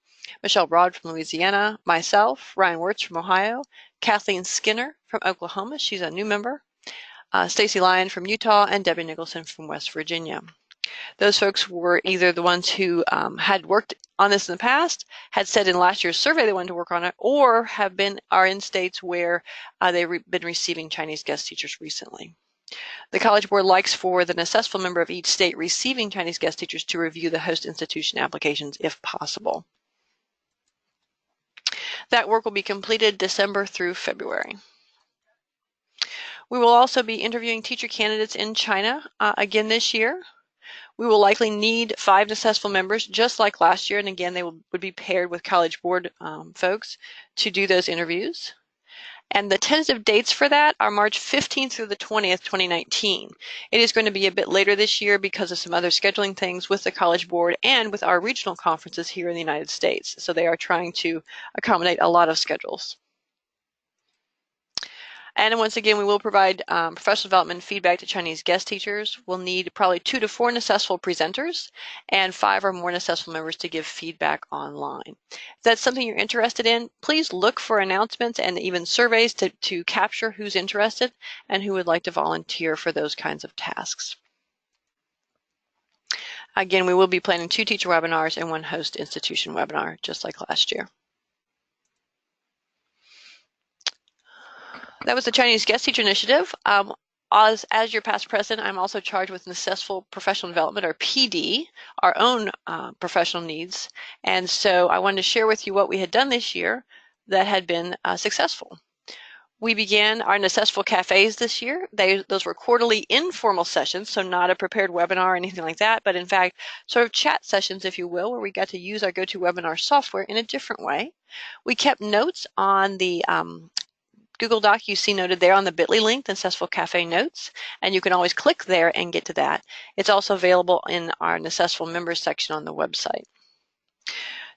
Michelle Broad from Louisiana, myself, Ryan Wirtz from Ohio, Kathleen Skinner from Oklahoma, she's a new member, Stacy Lyon from Utah, and Debbie Nicholson from West Virginia. Those folks were either the ones who had worked on this in the past, had said in last year's survey they wanted to work on it, or are in states where they've been receiving Chinese guest teachers recently. The College Board likes for the NSSFL member of each state receiving Chinese guest teachers to review the host institution applications if possible. That work will be completed December through February. We will also be interviewing teacher candidates in China again this year. We will likely need 5 NSSFL members, just like last year, and again, they would be paired with College Board folks to do those interviews. And the tentative dates for that are March 15th through the 20th, 2019. It is going to be a bit later this year because of some other scheduling things with the College Board and with our regional conferences here in the United States. So they are trying to accommodate a lot of schedules. And once again, we will provide professional development feedback to Chinese guest teachers. We'll need probably 2 to 4 NSSFL presenters and 5 or more NSSFL members to give feedback online. If that's something you're interested in, please look for announcements and even surveys to capture who's interested and who would like to volunteer for those kinds of tasks. Again, we will be planning 2 teacher webinars and 1 host institution webinar, just like last year. That was the Chinese Guest Teacher Initiative. As your past president, I'm also charged with successful professional development, or PD, our own professional needs. And so I wanted to share with you what we had done this year that had been successful. We began our Successful Cafes this year. Those were quarterly informal sessions, so not a prepared webinar or anything like that, but in fact, sort of chat sessions, if you will, where we got to use our GoToWebinar software in a different way. We kept notes on the Google Doc you see noted there on the bit.ly link, the Successful Cafe Notes, and you can always click there and get to that. It's also available in our Successful Members section on the website.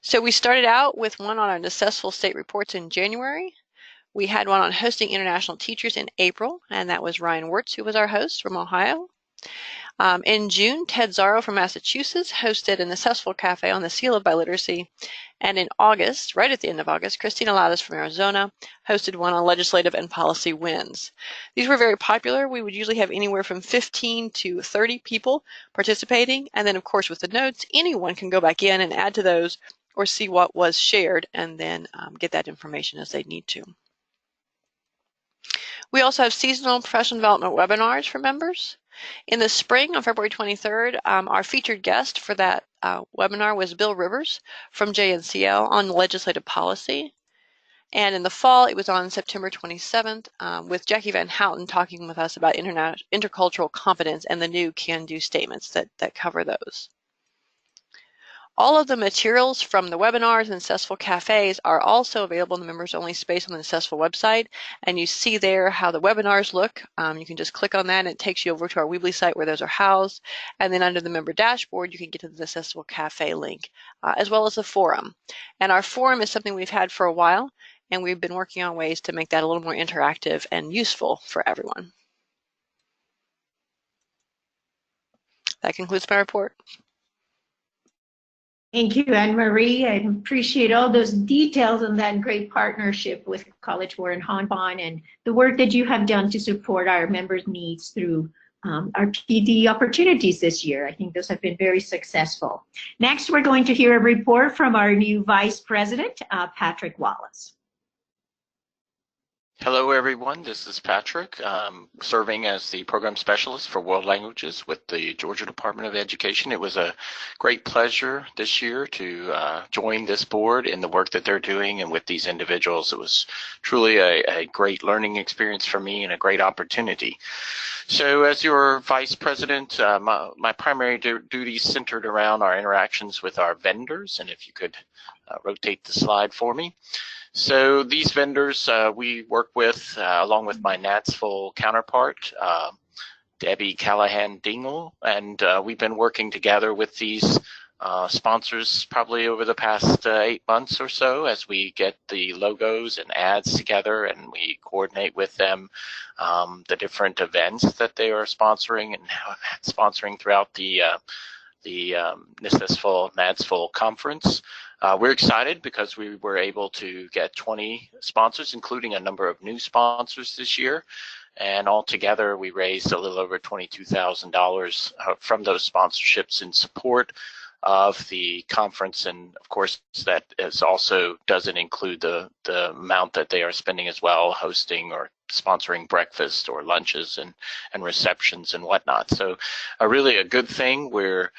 So we started out with one on our Successful State Reports in January. We had one on hosting international teachers in April, and that was Ryan Wirtz, who was our host from Ohio. In June, Ted Zaro from Massachusetts hosted a Successful Cafe on the Seal of Biliteracy. And in August, right at the end of August, Christina Ladas from Arizona hosted one on legislative and policy wins. These were very popular. We would usually have anywhere from 15 to 30 people participating. And then, of course, with the notes, anyone can go back in and add to those or see what was shared and then get that information as they need to. We also have seasonal professional development webinars for members. In the spring, on February 23rd, our featured guest for that webinar was Bill Rivers from JNCL on legislative policy. And in the fall, it was on September 27th with Jackie Van Houten talking with us about intercultural competence and the new can-do statements that cover those. All of the materials from the webinars and Successful Cafes are also available in the members-only space on the Successful website, and you see there how the webinars look. You can just click on that, and it takes you over to our Weebly site where those are housed, and then under the member dashboard, you can get to the Successful Cafe link, as well as the forum. And our forum is something we've had for a while, and we've been working on ways to make that a little more interactive and useful for everyone. That concludes my report. Thank you, Anne-Marie. I appreciate all those details and that great partnership with College Board and Hanbon and the work that you have done to support our members' needs through our PD opportunities this year. I think those have been very successful. Next, we're going to hear a report from our new Vice President, Patrick Wallace. Hello, everyone. This is Patrick, serving as the Program Specialist for World Languages with the Georgia Department of Education. It was a great pleasure this year to join this board in the work that they're doing and with these individuals. It was truly a great learning experience for me and a great opportunity. So as your Vice President, my primary duties centered around our interactions with our vendors, and if you could rotate the slide for me. So these vendors we work with, along with my NATSFL counterpart, Debbie Callahan-Dingle, and we've been working together with these sponsors probably over the past 8 months or so as we get the logos and ads together and we coordinate with them the different events that they are sponsoring and sponsoring throughout the NATSFL conference. We're excited because we were able to get 20 sponsors, including a number of new sponsors this year. And altogether, we raised a little over $22,000 from those sponsorships in support of the conference. And of course, that is also doesn't include the amount that they are spending as well, hosting or sponsoring breakfast or lunches and receptions and whatnot. So really a good thing where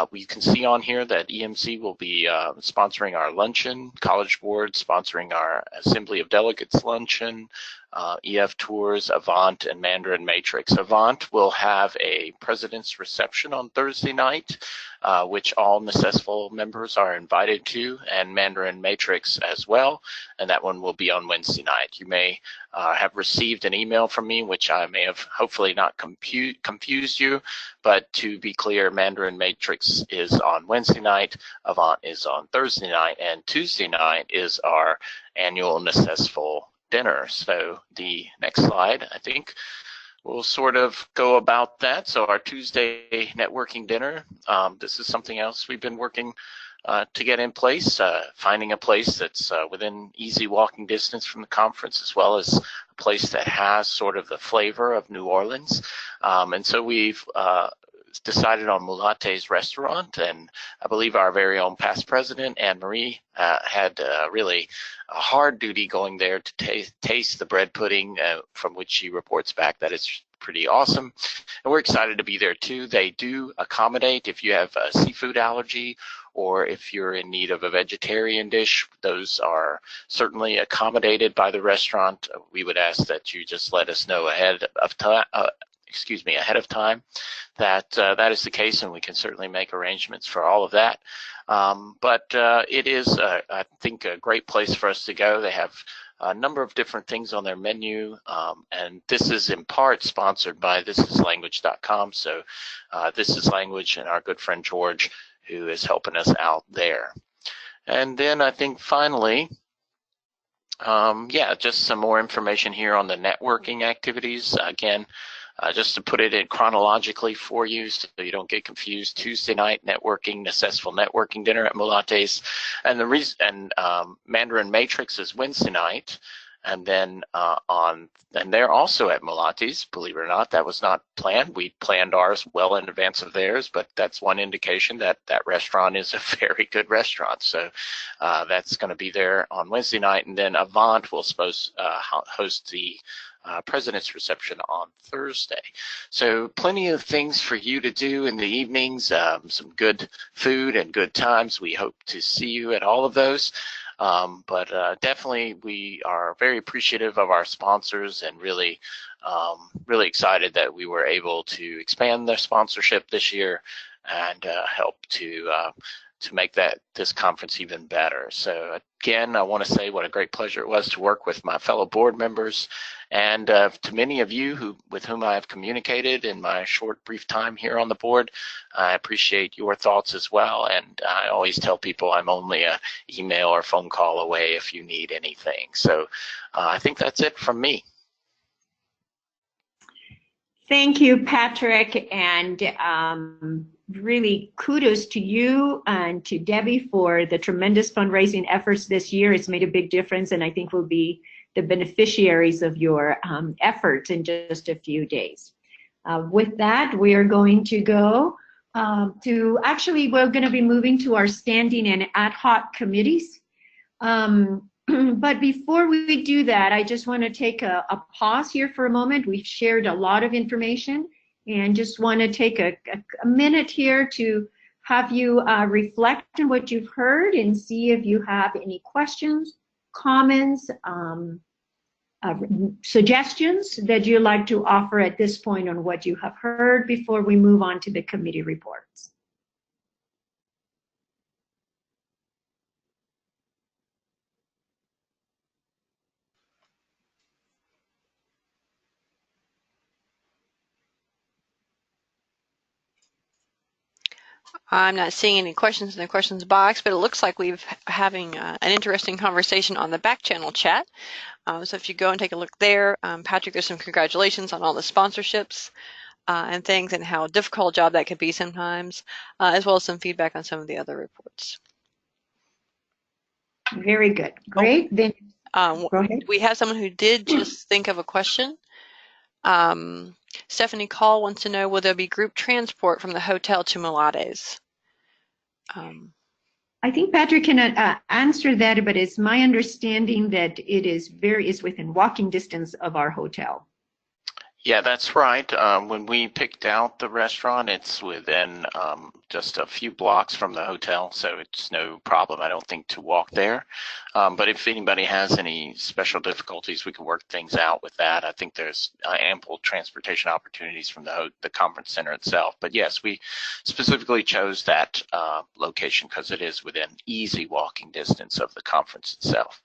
we can see on here that EMC will be sponsoring our luncheon, College Board sponsoring our Assembly of Delegates luncheon, EF Tours, Avant, and Mandarin Matrix. Avant will have a president's reception on Thursday night, which all NATSFL members are invited to, and Mandarin Matrix as well, and that one will be on Wednesday night. You may have received an email from me, which I may have hopefully not confused you, but to be clear, Mandarin Matrix is on Wednesday night, Avant is on Thursday night, and Tuesday night is our annual NATSFL dinner. So the next slide, I think, will sort of go about that. So our Tuesday networking dinner, this is something else we've been working to get in place, finding a place that's within easy walking distance from the conference, as well as a place that has sort of the flavor of New Orleans. And so we've decided on Mulate's restaurant, and I believe our very own past president, Anne-Marie, had really a hard duty going there to taste the bread pudding, from which she reports back that it's pretty awesome. And we're excited to be there too. They do accommodate if you have a seafood allergy or if you're in need of a vegetarian dish. Those are certainly accommodated by the restaurant. We would ask that you just let us know ahead of time. That that is the case, and we can certainly make arrangements for all of that. But it is, I think, a great place for us to go. They have a number of different things on their menu, and this is in part sponsored by thisislanguage.com. So This is Language and our good friend George, who is helping us out there. And then I think finally, yeah, just some more information here on the networking activities. Again, just to put it in chronologically for you so you don't get confused, Tuesday night networking, Necessful networking dinner at Mulates, and Mandarin Matrix is Wednesday night, and then and they're also at Mulates, believe it or not. That was not planned. We planned ours well in advance of theirs, but that's one indication that that restaurant is a very good restaurant. So that's going to be there on Wednesday night, and then Avant will host the President's Reception on Thursday. So plenty of things for you to do in the evenings, some good food and good times. We hope to see you at all of those. But definitely we are very appreciative of our sponsors and really, really excited that we were able to expand their sponsorship this year and help to make this conference even better. So again, I want to say what a great pleasure it was to work with my fellow board members, and to many of you with whom I have communicated in my short, brief time here on the board. I appreciate your thoughts as well, and I always tell people I'm only an email or phone call away if you need anything. So I think that's it from me. Thank you, Patrick, and really kudos to you and to Debbie for the tremendous fundraising efforts this year. It's made a big difference, and I think we'll be the beneficiaries of your efforts in just a few days. With that, we are going to go we're going to be moving to our standing and ad hoc committees. But before we do that, I just want to take a pause here for a moment. We've shared a lot of information and just want to take a minute here to have you reflect on what you've heard and see if you have any questions, comments, suggestions that you'd like to offer at this point on what you have heard before we move on to the committee reports. I'm not seeing any questions in the questions box, but it looks like we're having an interesting conversation on the back channel chat. So if you go and take a look there, Patrick, there's some congratulations on all the sponsorships and things and how difficult a job that could be sometimes, as well as some feedback on some of the other reports. Very good. Great. Then go ahead. We have someone who did just think of a question. Stephanie Call wants to know, will there be group transport from the hotel to Mulates? I think Patrick can answer that, but it's my understanding that it is within walking distance of our hotel. Yeah, that's right. When we picked out the restaurant, it's within just a few blocks from the hotel, so it's no problem, I don't think, to walk there. But if anybody has any special difficulties, we can work things out with that. I think there's ample transportation opportunities from the conference center itself. But yes, we specifically chose that location because it is within easy walking distance of the conference itself.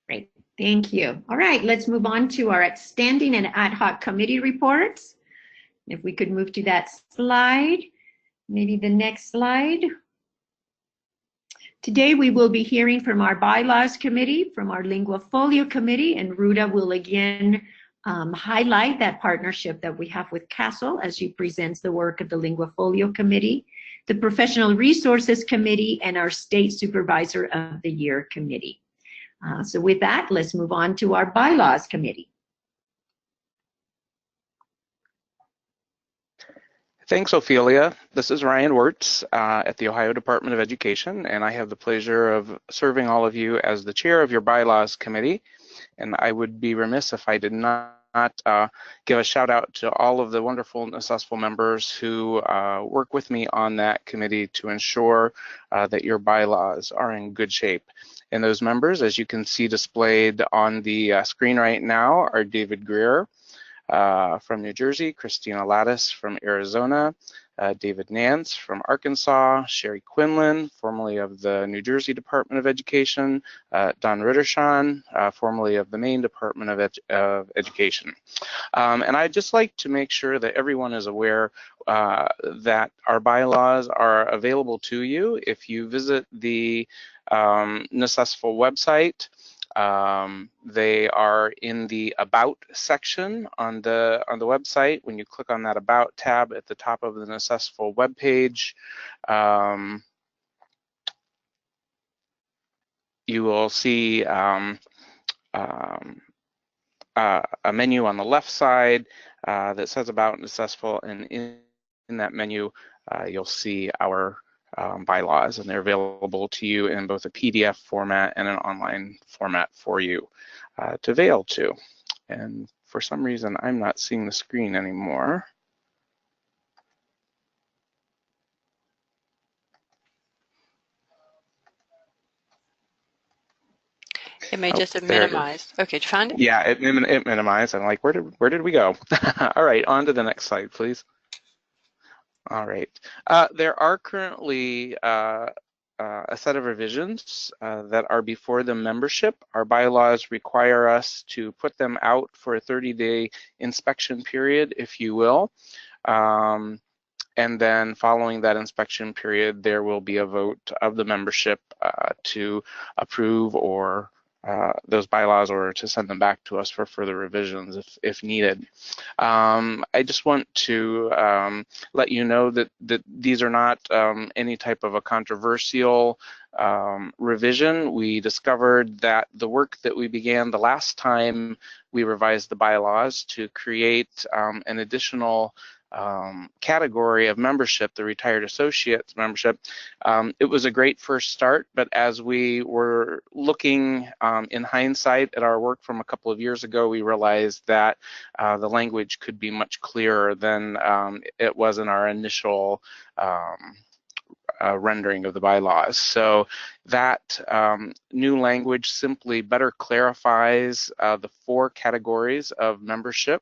Great. Thank you. All right, let's move on to our standing and ad hoc committee reports. If we could move to that slide, maybe the next slide. Today we will be hearing from our bylaws committee, from our LinguaFolio committee, and Ruda will again highlight that partnership that we have with CASEL as she presents the work of the LinguaFolio committee, the Professional Resources committee, and our State Supervisor of the Year committee. So with that, let's move on to our bylaws committee. Thanks, Ophelia. This is Ryan Wirtz at the Ohio Department of Education, and I have the pleasure of serving all of you as the chair of your bylaws committee. And I would be remiss if I did not give a shout out to all of the wonderful and successful members who work with me on that committee to ensure that your bylaws are in good shape. And those members, as you can see displayed on the screen right now, are David Greer from New Jersey, Christina Lattis from Arizona, David Nance from Arkansas, Sherry Quinlan, formerly of the New Jersey Department of Education, Don Rittershawn, formerly of the Maine Department of Education. And I'd just like to make sure that everyone is aware that our bylaws are available to you. If you visit the NASESFL website, they are in the About section on the website. When you click on that About tab at the top of the NASESFL webpage, you will see a menu on the left side that says About NASESFL, and in that menu you'll see our bylaws, and they're available to you in both a PDF format and an online format for you to avail to. And for some reason, I'm not seeing the screen anymore. It may just have minimized. Okay, did you find it? Yeah, it minimized. I'm like, where did we go? All right, on to the next slide, please. All right. There are currently a set of revisions that are before the membership. Our bylaws require us to put them out for a 30-day inspection period, if you will. And then following that inspection period, there will be a vote of the membership to approve or those bylaws, or to send them back to us for further revisions if needed. I just want to let you know that these are not any type of a controversial revision. We discovered that the work that we began the last time we revised the bylaws to create an additional category of membership, the retired associates membership, it was a great first start, but as we were looking in hindsight at our work from a couple of years ago, we realized that the language could be much clearer than it was in our initial rendering of the bylaws. So that new language simply better clarifies the 4 categories of membership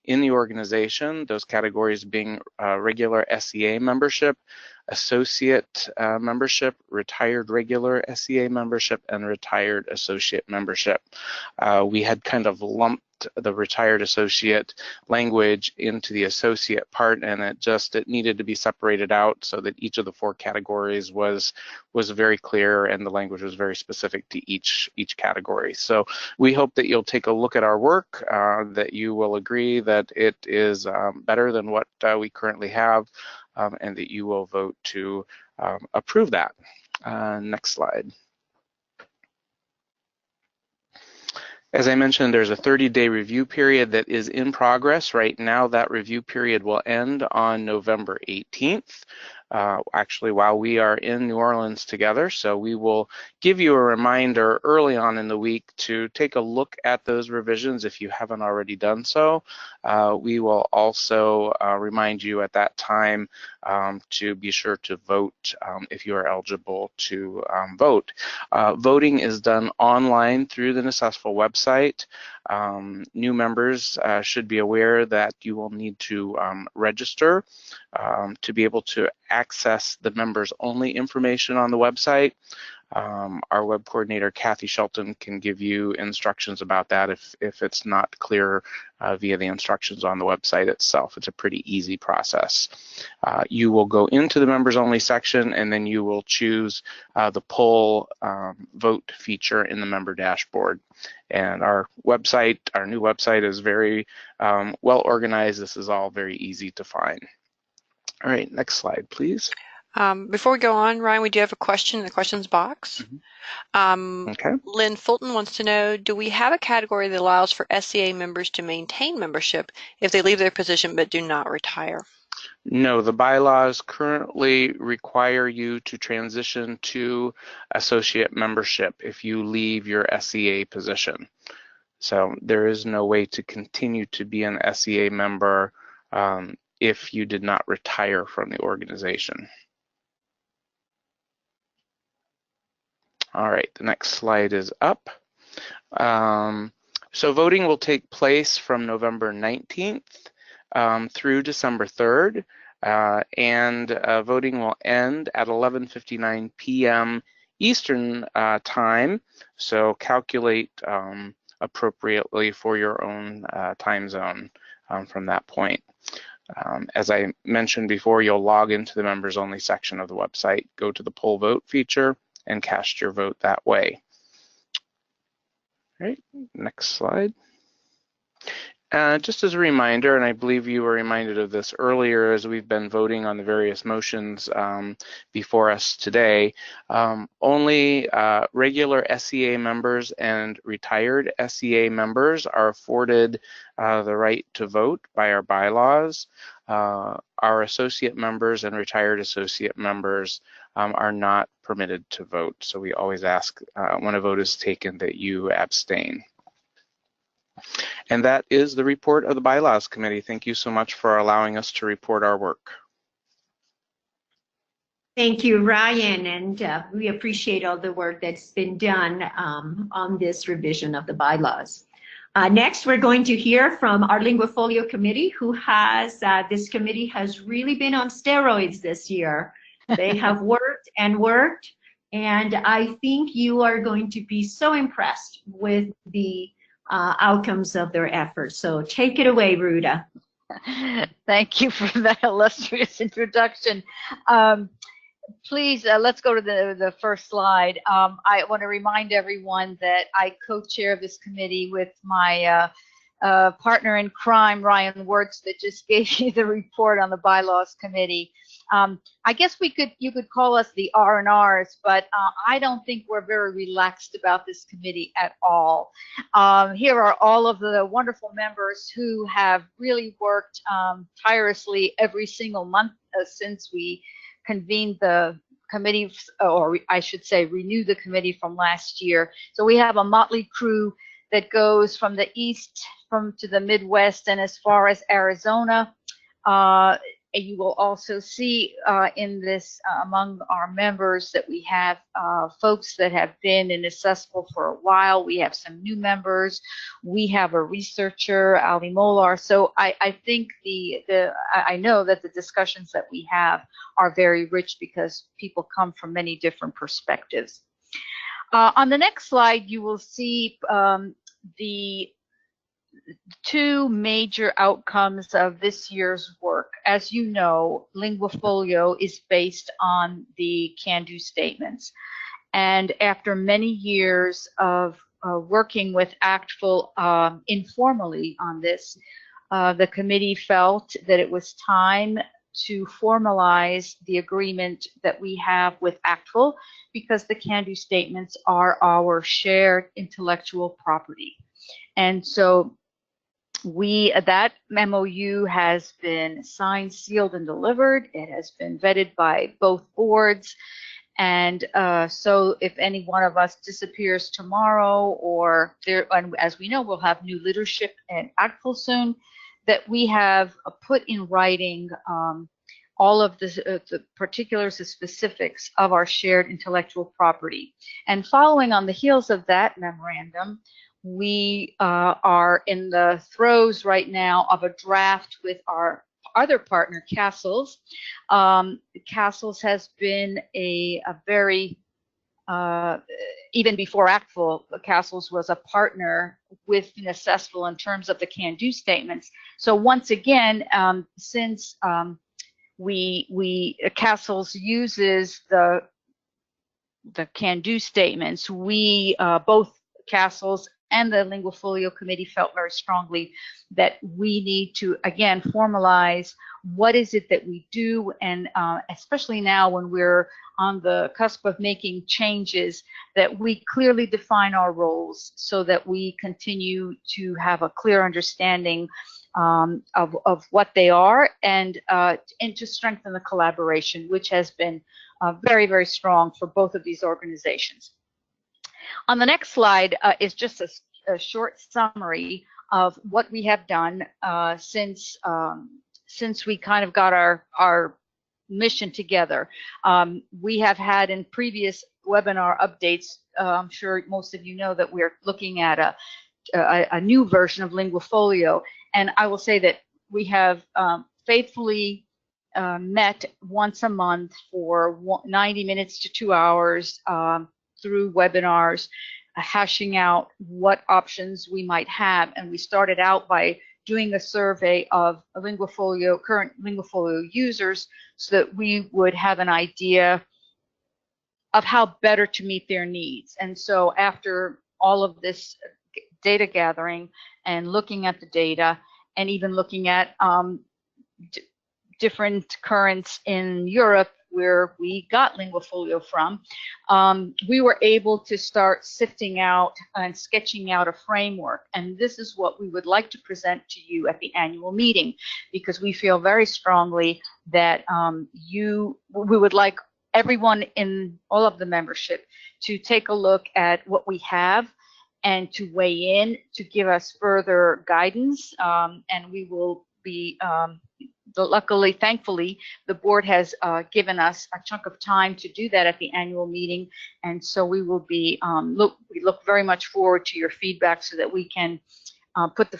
in the organization, those categories being regular SEA membership, associate membership, retired regular SEA membership, and retired associate membership. We had kind of lumped the retired associate language into the associate part, and it needed to be separated out so that each of the 4 categories was very clear and the language was very specific to each category. So we hope that you'll take a look at our work, that you will agree that it is better than what we currently have, and that you will vote to approve that. Next slide. As I mentioned, there's a 30-day review period that is in progress right now. That review period will end on November 18th. Actually, while we are in New Orleans together. So we will give you a reminder early on in the week to take a look at those revisions if you haven't already done so. We will also remind you at that time to be sure to vote if you are eligible to vote. Voting is done online through the NASESFL website. New members should be aware that you will need to register to be able to access the members only information on the website. Our web coordinator, Kathy Shelton, can give you instructions about that if it's not clear via the instructions on the website itself. It's a pretty easy process. You will go into the members only section, and then you will choose the poll vote feature in the member dashboard. And our website, our new website, is very well organized. This is all very easy to find. All right, next slide, please. Before we go on, Ryan, we do have a question in the questions box. Okay. Lynn Fulton wants to know, do we have a category that allows for SEA members to maintain membership if they leave their position but do not retire? No, the bylaws currently require you to transition to associate membership if you leave your SEA position. So there is no way to continue to be an SEA member if you did not retire from the organization. All right, the next slide is up. So voting will take place from November 19th through December 3rd, and voting will end at 11:59 p.m. Eastern time, so calculate appropriately for your own time zone from that point. As I mentioned before, you'll log into the members only section of the website, go to the poll vote feature, and cast your vote that way. All right, next slide. Just as a reminder, and I believe you were reminded of this earlier as we've been voting on the various motions before us today, only regular SEA members and retired SEA members are afforded the right to vote by our bylaws. Our associate members and retired associate members are not permitted to vote. So we always ask when a vote is taken that you abstain. And that is the report of the Bylaws Committee. Thank you so much for allowing us to report our work. Thank you, Ryan, and we appreciate all the work that's been done on this revision of the bylaws. Next, we're going to hear from our Linguafolio Committee, who has, this committee has really been on steroids this year. They have worked and worked, and I think you are going to be so impressed with the outcomes of their efforts. So take it away, Ruda. Thank you for that illustrious introduction. Please, let's go to the first slide. I want to remind everyone that I co-chair this committee with my partner in crime, Ryan Wirtz, that just gave you the report on the Bylaws Committee. I guess you could call us the R&Rs, but I don't think we're very relaxed about this committee at all. Here are all of the wonderful members who have really worked tirelessly every single month since we convened the committee, or I should say renew the committee from last year. So we have a motley crew that goes from the east to the Midwest and as far as Arizona. You will also see in this among our members that we have folks that have been inaccessible for a while. We have some new members. We have a researcher, Ali Molar. So I think I know that the discussions that we have are very rich because people come from many different perspectives. On the next slide, you will see the two major outcomes of this year's work. As you know, Linguafolio is based on the can-do statements. And after many years of working with ACTFL informally on this, the committee felt that it was time to formalize the agreement that we have with ACTFL because the can-do statements are our shared intellectual property. And so that MOU has been signed, sealed, and delivered. It has been vetted by both boards. And so if any one of us disappears tomorrow, or and as we know, we'll have new leadership at ACTFL soon, that we have put in writing all of the particulars, the specifics of our shared intellectual property. And following on the heels of that memorandum, we are in the throes right now of a draft with our other partner, Castles. Castles has been a very, even before ACTFL, Castles was a partner with Accessible in terms of the can-do statements. So once again, since Castles uses the can-do statements, we both Castles and the Linguafolio Committee felt very strongly that we need to, again, formalize what is it that we do, and especially now when we're on the cusp of making changes, that we clearly define our roles so that we continue to have a clear understanding of what they are, and to strengthen the collaboration, which has been very, very strong for both of these organizations. On the next slide is just a short summary of what we have done since we kind of got our mission together. We have had in previous webinar updates, I'm sure most of you know that we're looking at a new version of Linguafolio, and I will say that we have faithfully met once a month for 90 minutes to 2 hours through webinars, hashing out what options we might have. And we started out by doing a survey of current Linguafolio users so that we would have an idea of how better to meet their needs. And so after all of this data gathering and looking at the data and even looking at different currents in Europe where we got Linguafolio from, we were able to start sifting out and sketching out a framework. And this is what we would like to present to you at the annual meeting, because we feel very strongly that we would like everyone in all of the membership to take a look at what we have and to weigh in, to give us further guidance. And we will be luckily, thankfully, the board has given us a chunk of time to do that at the annual meeting, and so we will be we look very much forward to your feedback so that we can put the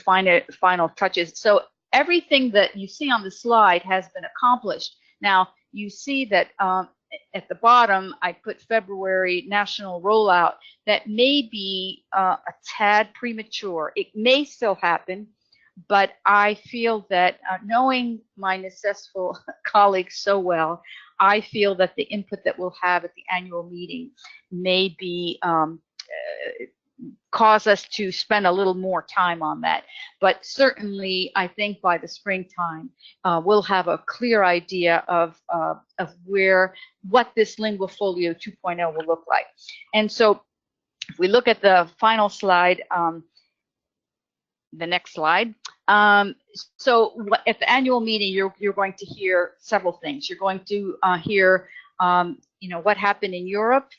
final touches. So everything that you see on the slide has been accomplished. Now you see that at the bottom I put February national rollout. That may be a tad premature. It may still happen, but I feel that knowing my successful colleagues so well, I feel that the input that we'll have at the annual meeting may be cause us to spend a little more time on that. But certainly, I think by the springtime, we'll have a clear idea of what this Linguafolio 2.0 will look like. And so, if we look at the final slide. The next slide. So at the annual meeting, you're going to hear several things. You're going to hear, what happened in Europe,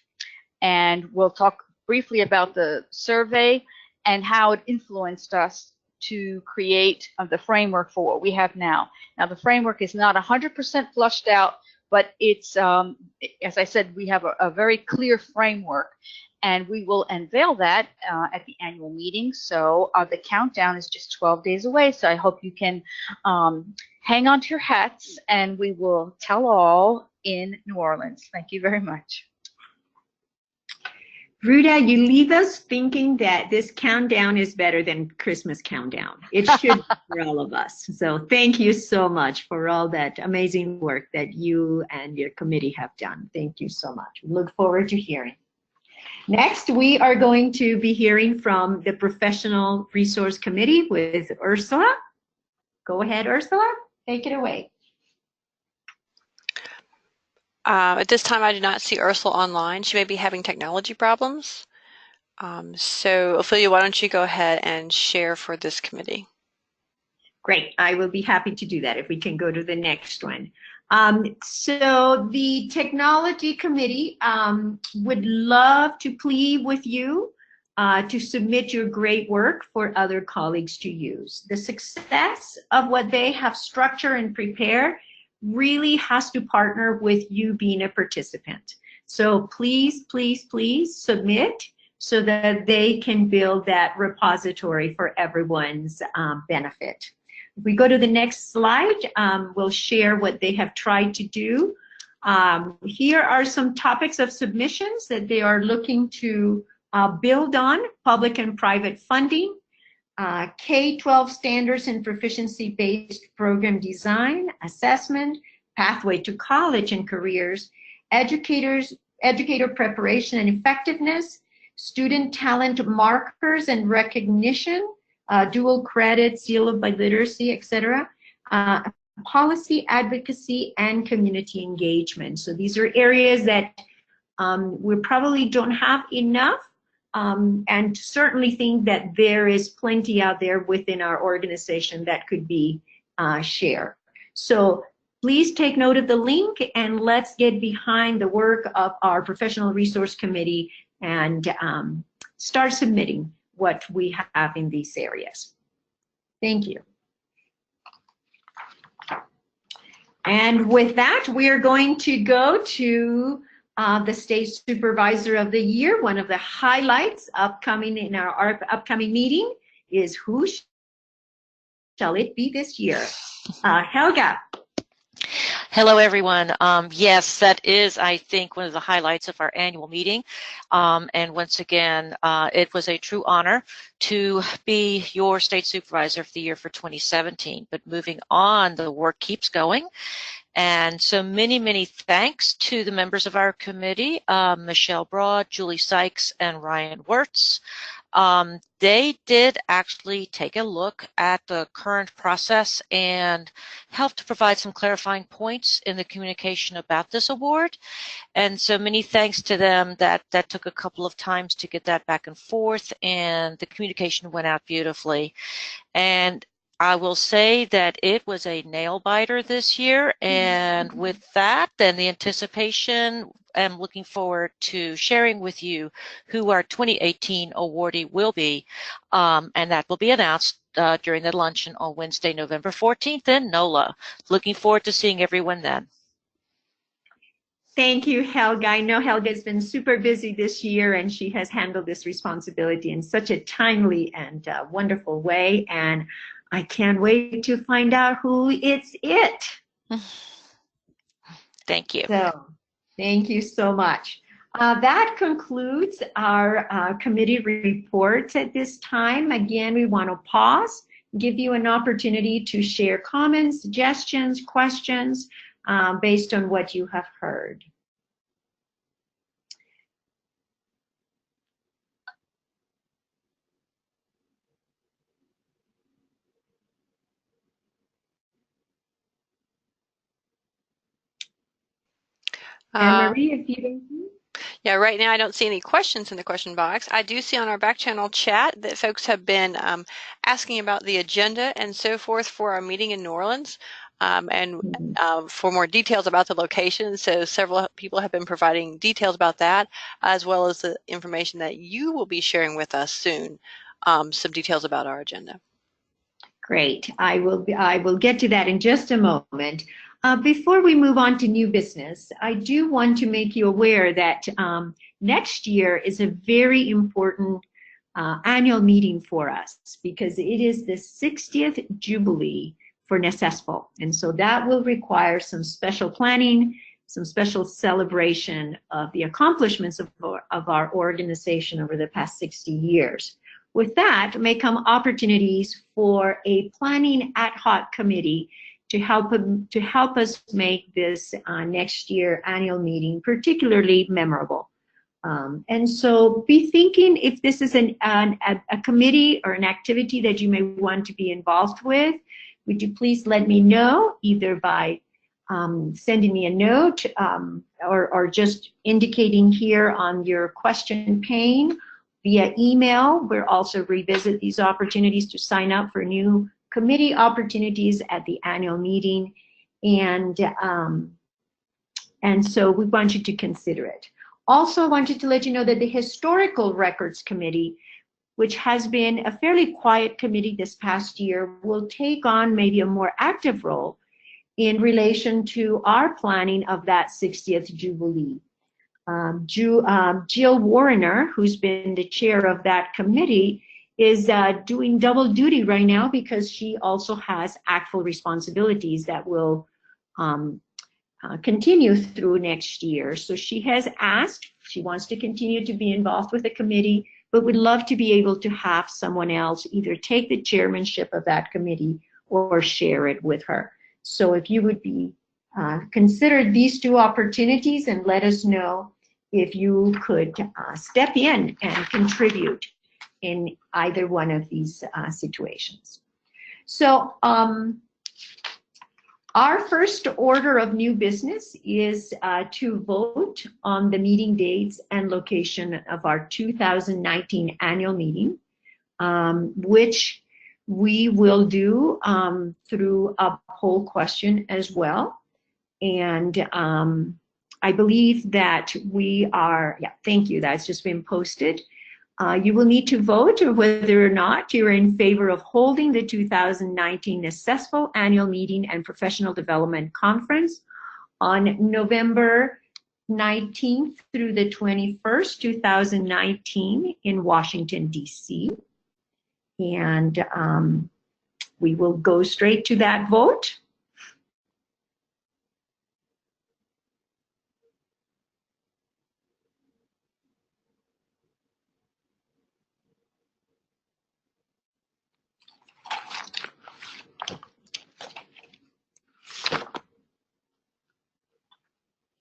and we'll talk briefly about the survey and how it influenced us to create the framework for what we have now. Now, the framework is not 100% flushed out, but it's, as I said, we have a very clear framework. And we will unveil that at the annual meeting. So the countdown is just 12 days away. So I hope you can hang on to your hats, and we will tell all in New Orleans. Thank you very much. Ruta, you leave us thinking that this countdown is better than Christmas countdown. It should be for all of us. So thank you so much for all that amazing work that you and your committee have done. Thank you so much. We look forward to hearing. Next, we are going to be hearing from the Professional Resource Committee with Ursula. Go ahead, Ursula. Take it away. At this time, I do not see Ursula online. She may be having technology problems. So, Ophelia, why don't you go ahead and share for this committee? Great. I will be happy to do that if we can go to the next one. So the Technology Committee would love to plead with you to submit your great work for other colleagues to use. The success of what they have structured and prepared really has to partner with you being a participant. So please, please, please submit so that they can build that repository for everyone's benefit. If we go to the next slide, we'll share what they have tried to do. Here are some topics of submissions that they are looking to build on: public and private funding, K-12 standards and proficiency-based program design, assessment, pathway to college and careers, educator preparation and effectiveness, student talent markers and recognition, dual credit, seal of biliteracy, etc., policy advocacy, and community engagement. So these are areas that we probably don't have enough, and certainly think that there is plenty out there within our organization that could be shared. So please take note of the link, and let's get behind the work of our Professional Resource Committee and start submitting what we have in these areas. Thank you. And with that, we are going to go to the State Supervisor of the Year. One of the highlights upcoming in our upcoming meeting is who shall it be this year? Helga. Hello, everyone. Yes, that is, I think, one of the highlights of our annual meeting. And once again, it was a true honor to be your State Supervisor of the Year for 2017. But moving on, the work keeps going. And so many thanks to the members of our committee, Michelle Broad, Julie Sykes, and Ryan Wirtz. They did actually take a look at the current process and help to provide some clarifying points in the communication about this award. And so many thanks to them. That took a couple of times to get that back and forth, and the communication went out beautifully. And I will say that it was a nail biter this year, and with that, then the anticipation, I'm looking forward to sharing with you who our 2018 awardee will be, and that will be announced during the luncheon on Wednesday, November 14th in NOLA. Looking forward to seeing everyone then. Thank you, Helga. I know Helga's been super busy this year, and she has handled this responsibility in such a timely and wonderful way, and I can't wait to find out who it's it. Thank you. So, thank you so much. That concludes our committee reports at this time. Again, we want to pause, give you an opportunity to share comments, suggestions, questions based on what you have heard. Marie, if you don't. Yeah, right now I don't see any questions in the question box. I do see on our back channel chat that folks have been asking about the agenda and so forth for our meeting in New Orleans, and for more details about the location. So several people have been providing details about that, as well as the information that you will be sharing with us soon, some details about our agenda. Great. I will get to that in just a moment. Before we move on to new business, I do want to make you aware that next year is a very important annual meeting for us because it is the 60th Jubilee for NSESPO. And so that will require some special planning, some special celebration of the accomplishments of our organization over the past 60 years. With that may come opportunities for a planning ad hoc committee to help us make this next year annual meeting particularly memorable. And so be thinking if this is a committee or an activity that you may want to be involved with. Would you please let me know either by sending me a note or just indicating here on your question pane via email. We'll also revisit these opportunities to sign up for new committee opportunities at the annual meeting, and so we want you to consider it. Also, I wanted to let you know that the Historical Records Committee, which has been a fairly quiet committee this past year, will take on maybe a more active role in relation to our planning of that 60th Jubilee. Jill Warrener, who's been the chair of that committee, is doing double duty right now because she also has actual responsibilities that will continue through next year. So she has asked, she wants to continue to be involved with the committee, but would love to be able to have someone else either take the chairmanship of that committee or share it with her. So if you would be consider these two opportunities and let us know if you could step in and contribute in either one of these situations. So our first order of new business is to vote on the meeting dates and location of our 2019 annual meeting, which we will do through a poll question as well. And I believe that we are, yeah, thank you, that's just been posted. You will need to vote whether or not you're in favor of holding the 2019 Necessful Annual Meeting and Professional Development Conference on November 19th through the 21st, 2019 in Washington, D.C. And we will go straight to that vote.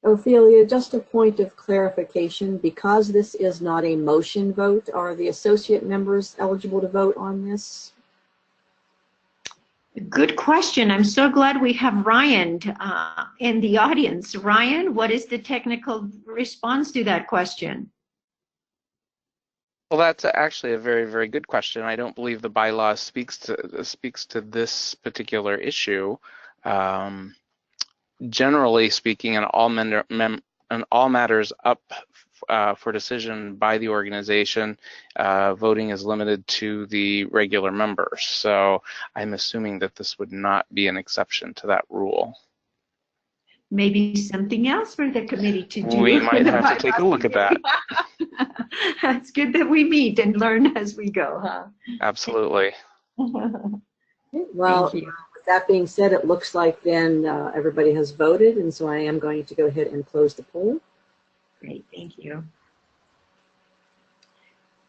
Ophelia, just a point of clarification, because this is not a motion vote, are the associate members eligible to vote on this? Good question. I'm so glad we have Ryan in the audience. Ryan, what is the technical response to that question? Well, that's actually a very, very good question. I don't believe the bylaw speaks to this particular issue. Generally speaking, in all matters up for decision by the organization, voting is limited to the regular members. So I'm assuming that this would not be an exception to that rule. Maybe something else for the committee to do. We might have to take a look at that. It's good that we meet and learn as we go, huh? Absolutely. Well, Thank you. with that being said, it looks like then everybody has voted, and so I am going to go ahead and close the poll. Great, thank you.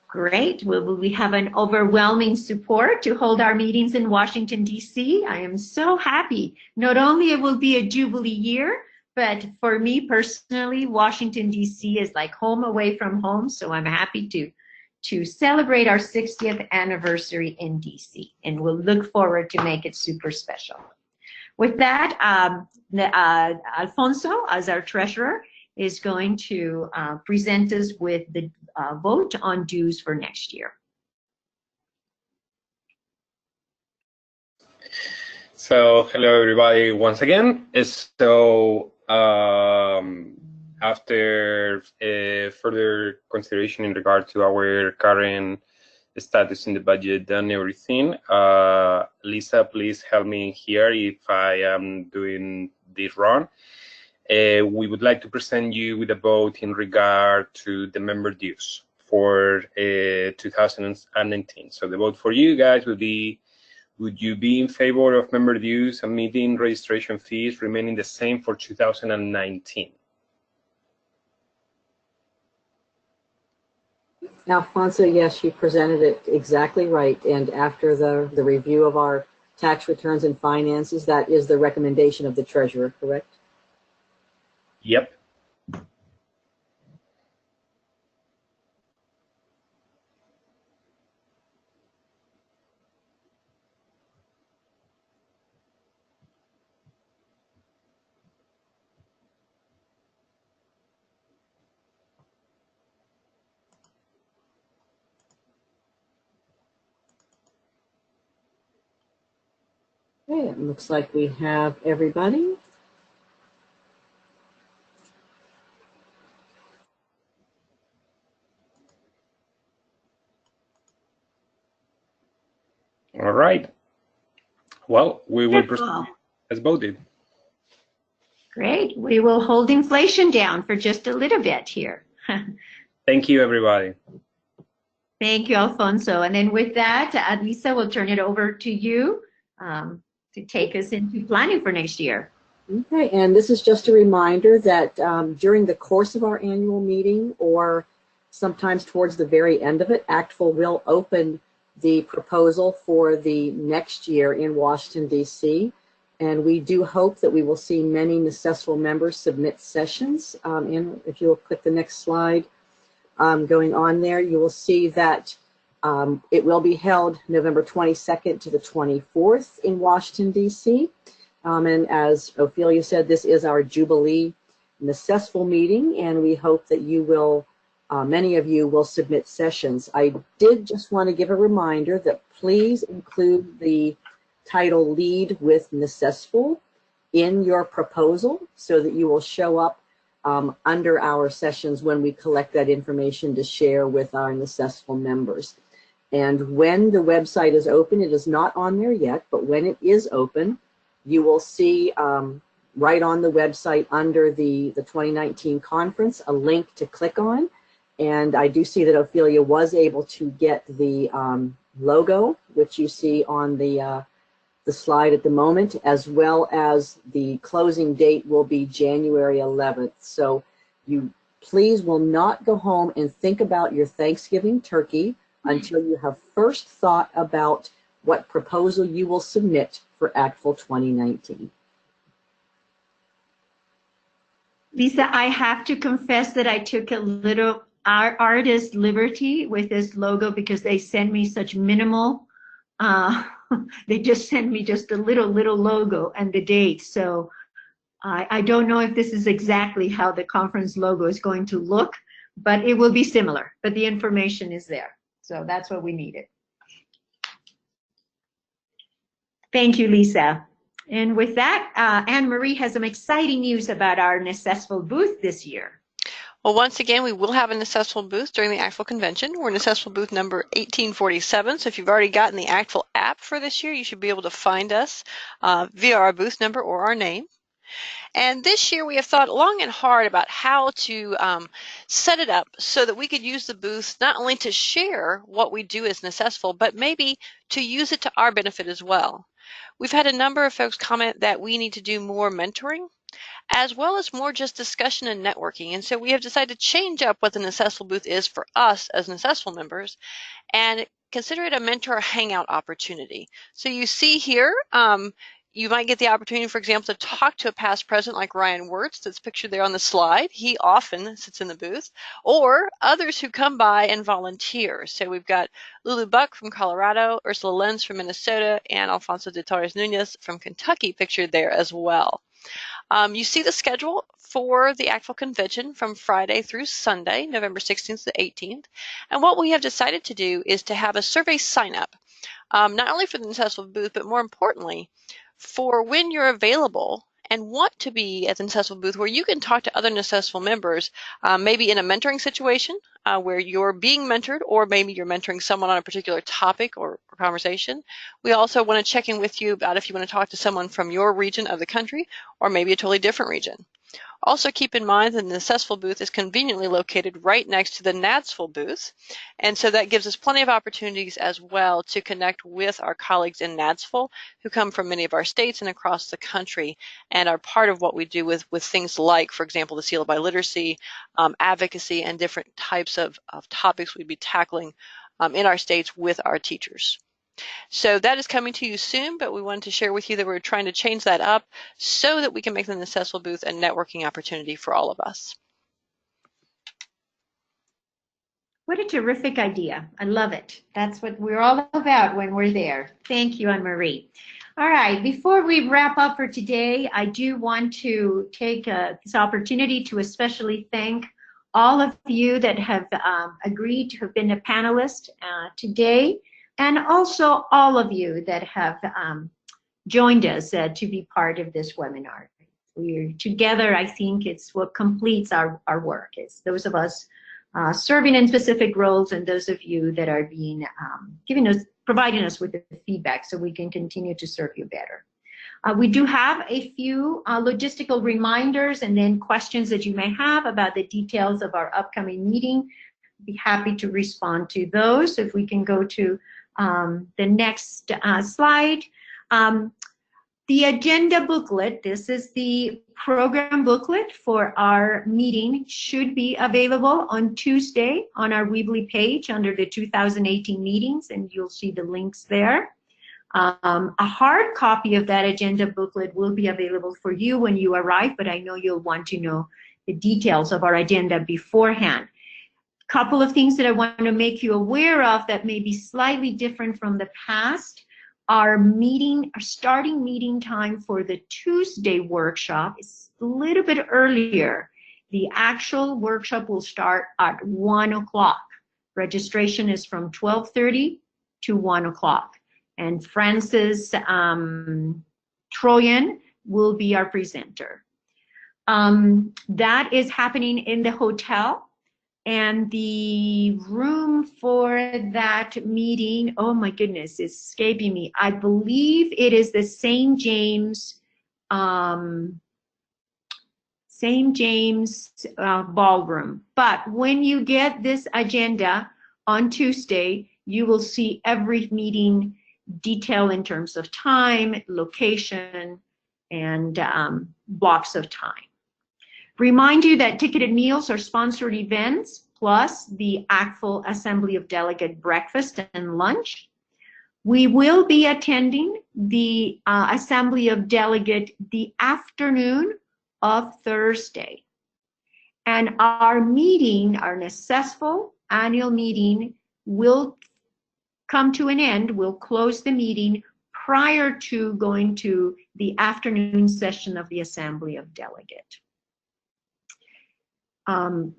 Great. Well, we have an overwhelming support to hold our meetings in Washington, D.C. I am so happy. Not only it will be a Jubilee year, but for me personally, Washington, D.C. is like home away from home. So I'm happy to celebrate our 60th anniversary in D.C. And we'll look forward to make it super special. With that, Alfonso, as our treasurer, is going to present us with the vote on dues for next year. So hello everybody once again. So after further consideration in regard to our current status in the budget and everything, Lisa, please help me here if I am doing this wrong. We would like to present you with a vote in regard to the member dues for 2019. So the vote for you guys would be, would you be in favor of member dues and meeting registration fees remaining the same for 2019? Alfonso, yes, you presented it exactly right. And after the review of our tax returns and finances, that is the recommendation of the treasurer, correct? Yep. Okay, it looks like we have everybody. All right. Well, we will proceed as voted. Great. We will hold inflation down for just a little bit here. Thank you, everybody. Thank you, Alfonso. And then with that, Lisa, we'll turn it over to you to take us into planning for next year. Okay, and this is just a reminder that during the course of our annual meeting, or sometimes towards the very end of it, ACTFL will open the proposal for the next year in Washington, D.C. And we do hope that we will see many Necessful members submit sessions. And if you'll click the next slide, going on there, you will see that it will be held November 22nd to the 24th in Washington, D.C. And as Ophelia said, this is our Jubilee Necessful meeting, and we hope that you will, many of you will submit sessions. I did just want to give a reminder that please include the title Lead with Necessful in your proposal so that you will show up under our sessions when we collect that information to share with our Necessful members. And when the website is open, it is not on there yet, but when it is open, you will see right on the website under the 2019 conference a link to click on. And I do see that Ophelia was able to get the logo, which you see on the slide at the moment, as well as the closing date will be January 11th. So you please will not go home and think about your Thanksgiving turkey until you have first thought about what proposal you will submit for ACTFL 2019. Lisa, I have to confess that I took a little artist liberty with this logo because they sent me such minimal, they just sent me just a little logo and the date. So I don't know if this is exactly how the conference logo is going to look, but it will be similar, but the information is there. So that's what we needed. Thank you, Lisa. And with that, Anne-Marie has some exciting news about our Necessful booth this year. Well, once again, we will have a Necessful booth during the ACTFL convention. We're Necessful booth number 1847. So if you've already gotten the ACTFL app for this year, you should be able to find us via our booth number or our name. And this year we have thought long and hard about how to set it up so that we could use the booth not only to share what we do as Necessful, but maybe to use it to our benefit as well. We've had a number of folks comment that we need to do more mentoring, as well as more just discussion and networking. And so we have decided to change up what the Necessful booth is for us as Necessful members and consider it a mentor hangout opportunity. So you see here, you might get the opportunity, for example, to talk to a past president like Ryan Wirtz that's pictured there on the slide. He often sits in the booth, or others who come by and volunteer. So we've got Lulu Buck from Colorado, Ursula Lenz from Minnesota, and Alfonso de Torres Nunez from Kentucky pictured there as well. You see the schedule for the ACTFL convention from Friday through Sunday, November 16th to 18th. And what we have decided to do is to have a survey sign up, not only for the Necessful booth, but more importantly, for when you're available and want to be at the Necessful booth where you can talk to other Necessful members, maybe in a mentoring situation where you're being mentored, or maybe you're mentoring someone on a particular topic or conversation. We also want to check in with you about if you want to talk to someone from your region of the country or maybe a totally different region. Also keep in mind that the Necessful booth is conveniently located right next to the NADSful booth, and so that gives us plenty of opportunities as well to connect with our colleagues in NADSful who come from many of our states and across the country and are part of what we do with things like, for example, the Seal of Biliteracy, advocacy, and different types of topics we'd be tackling in our states with our teachers. So that is coming to you soon, but we wanted to share with you that we're trying to change that up so that we can make the Necessful booth a networking opportunity for all of us. What a terrific idea. I love it. That's what we're all about when we're there. Thank you, Anne-Marie. All right, before we wrap up for today, I do want to take this opportunity to especially thank all of you that have agreed to have been a panelist today, and also all of you that have joined us to be part of this webinar. We're together, I think it's what completes our work. It's those of us serving in specific roles and those of you that are being providing us with the feedback so we can continue to serve you better. We do have a few logistical reminders and then questions that you may have about the details of our upcoming meeting. I'd be happy to respond to those. If we can go to the next slide. The agenda booklet, this is the program booklet for our meeting, should be available on Tuesday on our Weebly page under the 2018 meetings, and you'll see the links there. A hard copy of that agenda booklet will be available for you when you arrive, but I know you'll want to know the details of our agenda beforehand. Couple of things that I want to make you aware of that may be slightly different from the past. Our starting meeting time for the Tuesday workshop is a little bit earlier. The actual workshop will start at 1 o'clock. Registration is from 12:30 to 1 o'clock. And Frances Troyan will be our presenter. That is happening in the hotel. And the room for that meeting, oh my goodness, it's escaping me. I believe it is the St. James ballroom. But when you get this agenda on Tuesday, you will see every meeting detail in terms of time, location, and blocks of time. Remind you that ticketed meals are sponsored events, plus the ACTFL Assembly of Delegate breakfast and lunch. We will be attending the Assembly of Delegate the afternoon of Thursday. And our meeting, our NACESFL annual meeting, will come to an end. We'll close the meeting prior to going to the afternoon session of the Assembly of Delegate.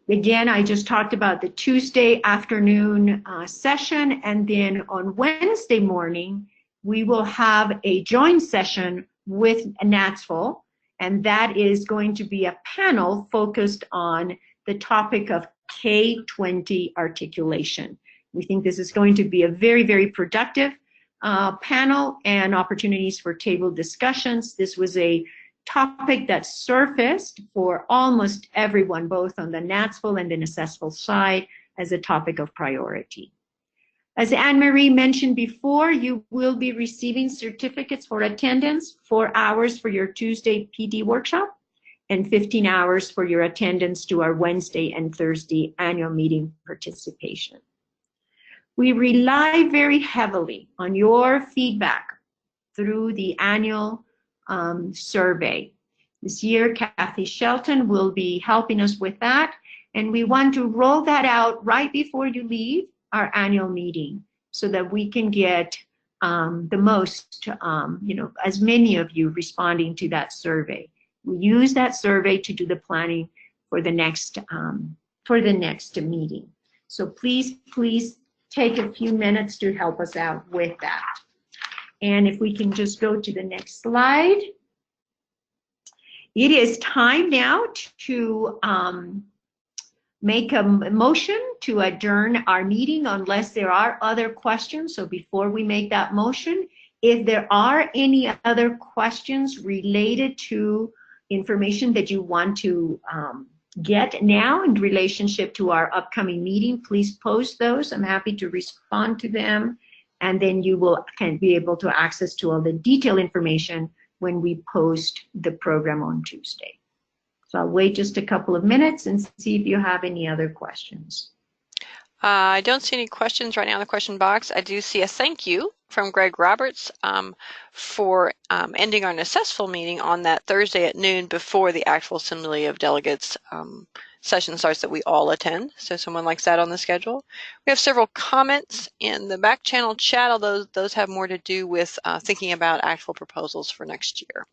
Again, I just talked about the Tuesday afternoon session, and then on Wednesday morning, we will have a joint session with NACESFL, and that is going to be a panel focused on the topic of K-20 articulation. We think this is going to be a very, very productive panel and opportunities for table discussions. This was a topic that surfaced for almost everyone, both on the NACESFL and the NACESFL side, as a topic of priority. As Anne-Marie mentioned before, you will be receiving certificates for attendance, 4 hours for your Tuesday PD workshop, and 15 hours for your attendance to our Wednesday and Thursday annual meeting participation. We rely very heavily on your feedback through the annual survey. This year, Kathy Shelton will be helping us with that, and we want to roll that out right before you leave our annual meeting so that we can get the most, as many of you responding to that survey. We use that survey to do the planning for the next meeting. So please take a few minutes to help us out with that. And if we can just go to the next slide. It is time now to make a motion to adjourn our meeting unless there are other questions. So before we make that motion, if there are any other questions related to information that you want to get now in relationship to our upcoming meeting, please post those. I'm happy to respond to them. And then you can be able to access to all the detailed information when we post the program on Tuesday. So I'll wait just a couple of minutes and see if you have any other questions. I don't see any questions right now in the question box. I do see a thank you from Greg Roberts for ending our NACESFL meeting on that Thursday at noon before the actual Assembly of Delegates session starts that we all attend. So someone likes that on the schedule. We have several comments in the back channel chat, although those have more to do with thinking about actual proposals for next year.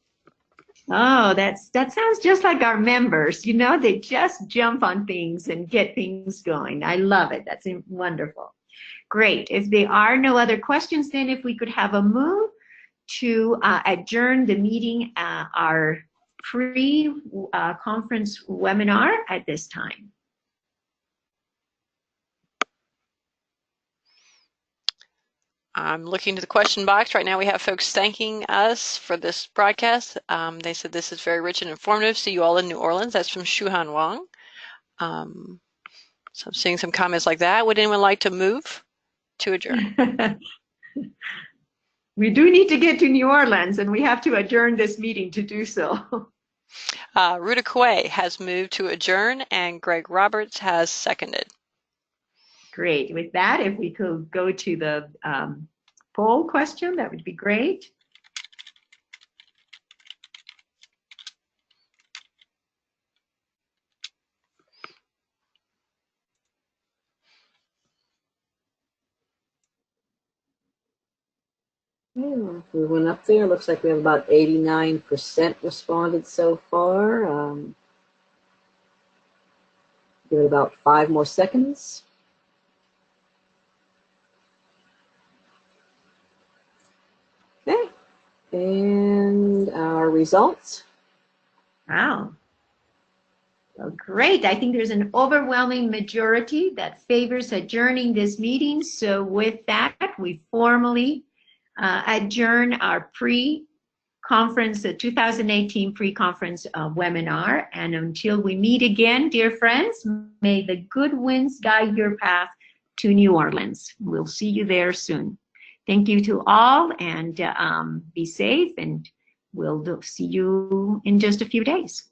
Oh, that sounds just like our members. You know, they just jump on things and get things going. I love it. That's wonderful. Great. If there are no other questions, then if we could have a move to adjourn the meeting, our pre-conference webinar at this time. I'm looking to the question box. Right now we have folks thanking us for this broadcast. They said this is very rich and informative. See you all in New Orleans. That's from Shuhan Wang. So I'm seeing some comments like that. Would anyone like to move to adjourn? We do need to get to New Orleans, and we have to adjourn this meeting to do so. Ruta Kwe has moved to adjourn, and Greg Roberts has seconded. Great. With that, if we could go to the poll question, that would be great. Yeah, we went up there. Looks like we have about 89% responded so far. Give it about 5 more seconds. Okay, and our results. Wow. Well, great. I think there's an overwhelming majority that favors adjourning this meeting. So with that, we formally adjourn our pre-conference, the 2018 pre-conference webinar. And until we meet again, dear friends, may the good winds guide your path to New Orleans. We'll see you there soon. Thank you to all, and be safe, and we'll see you in just a few days.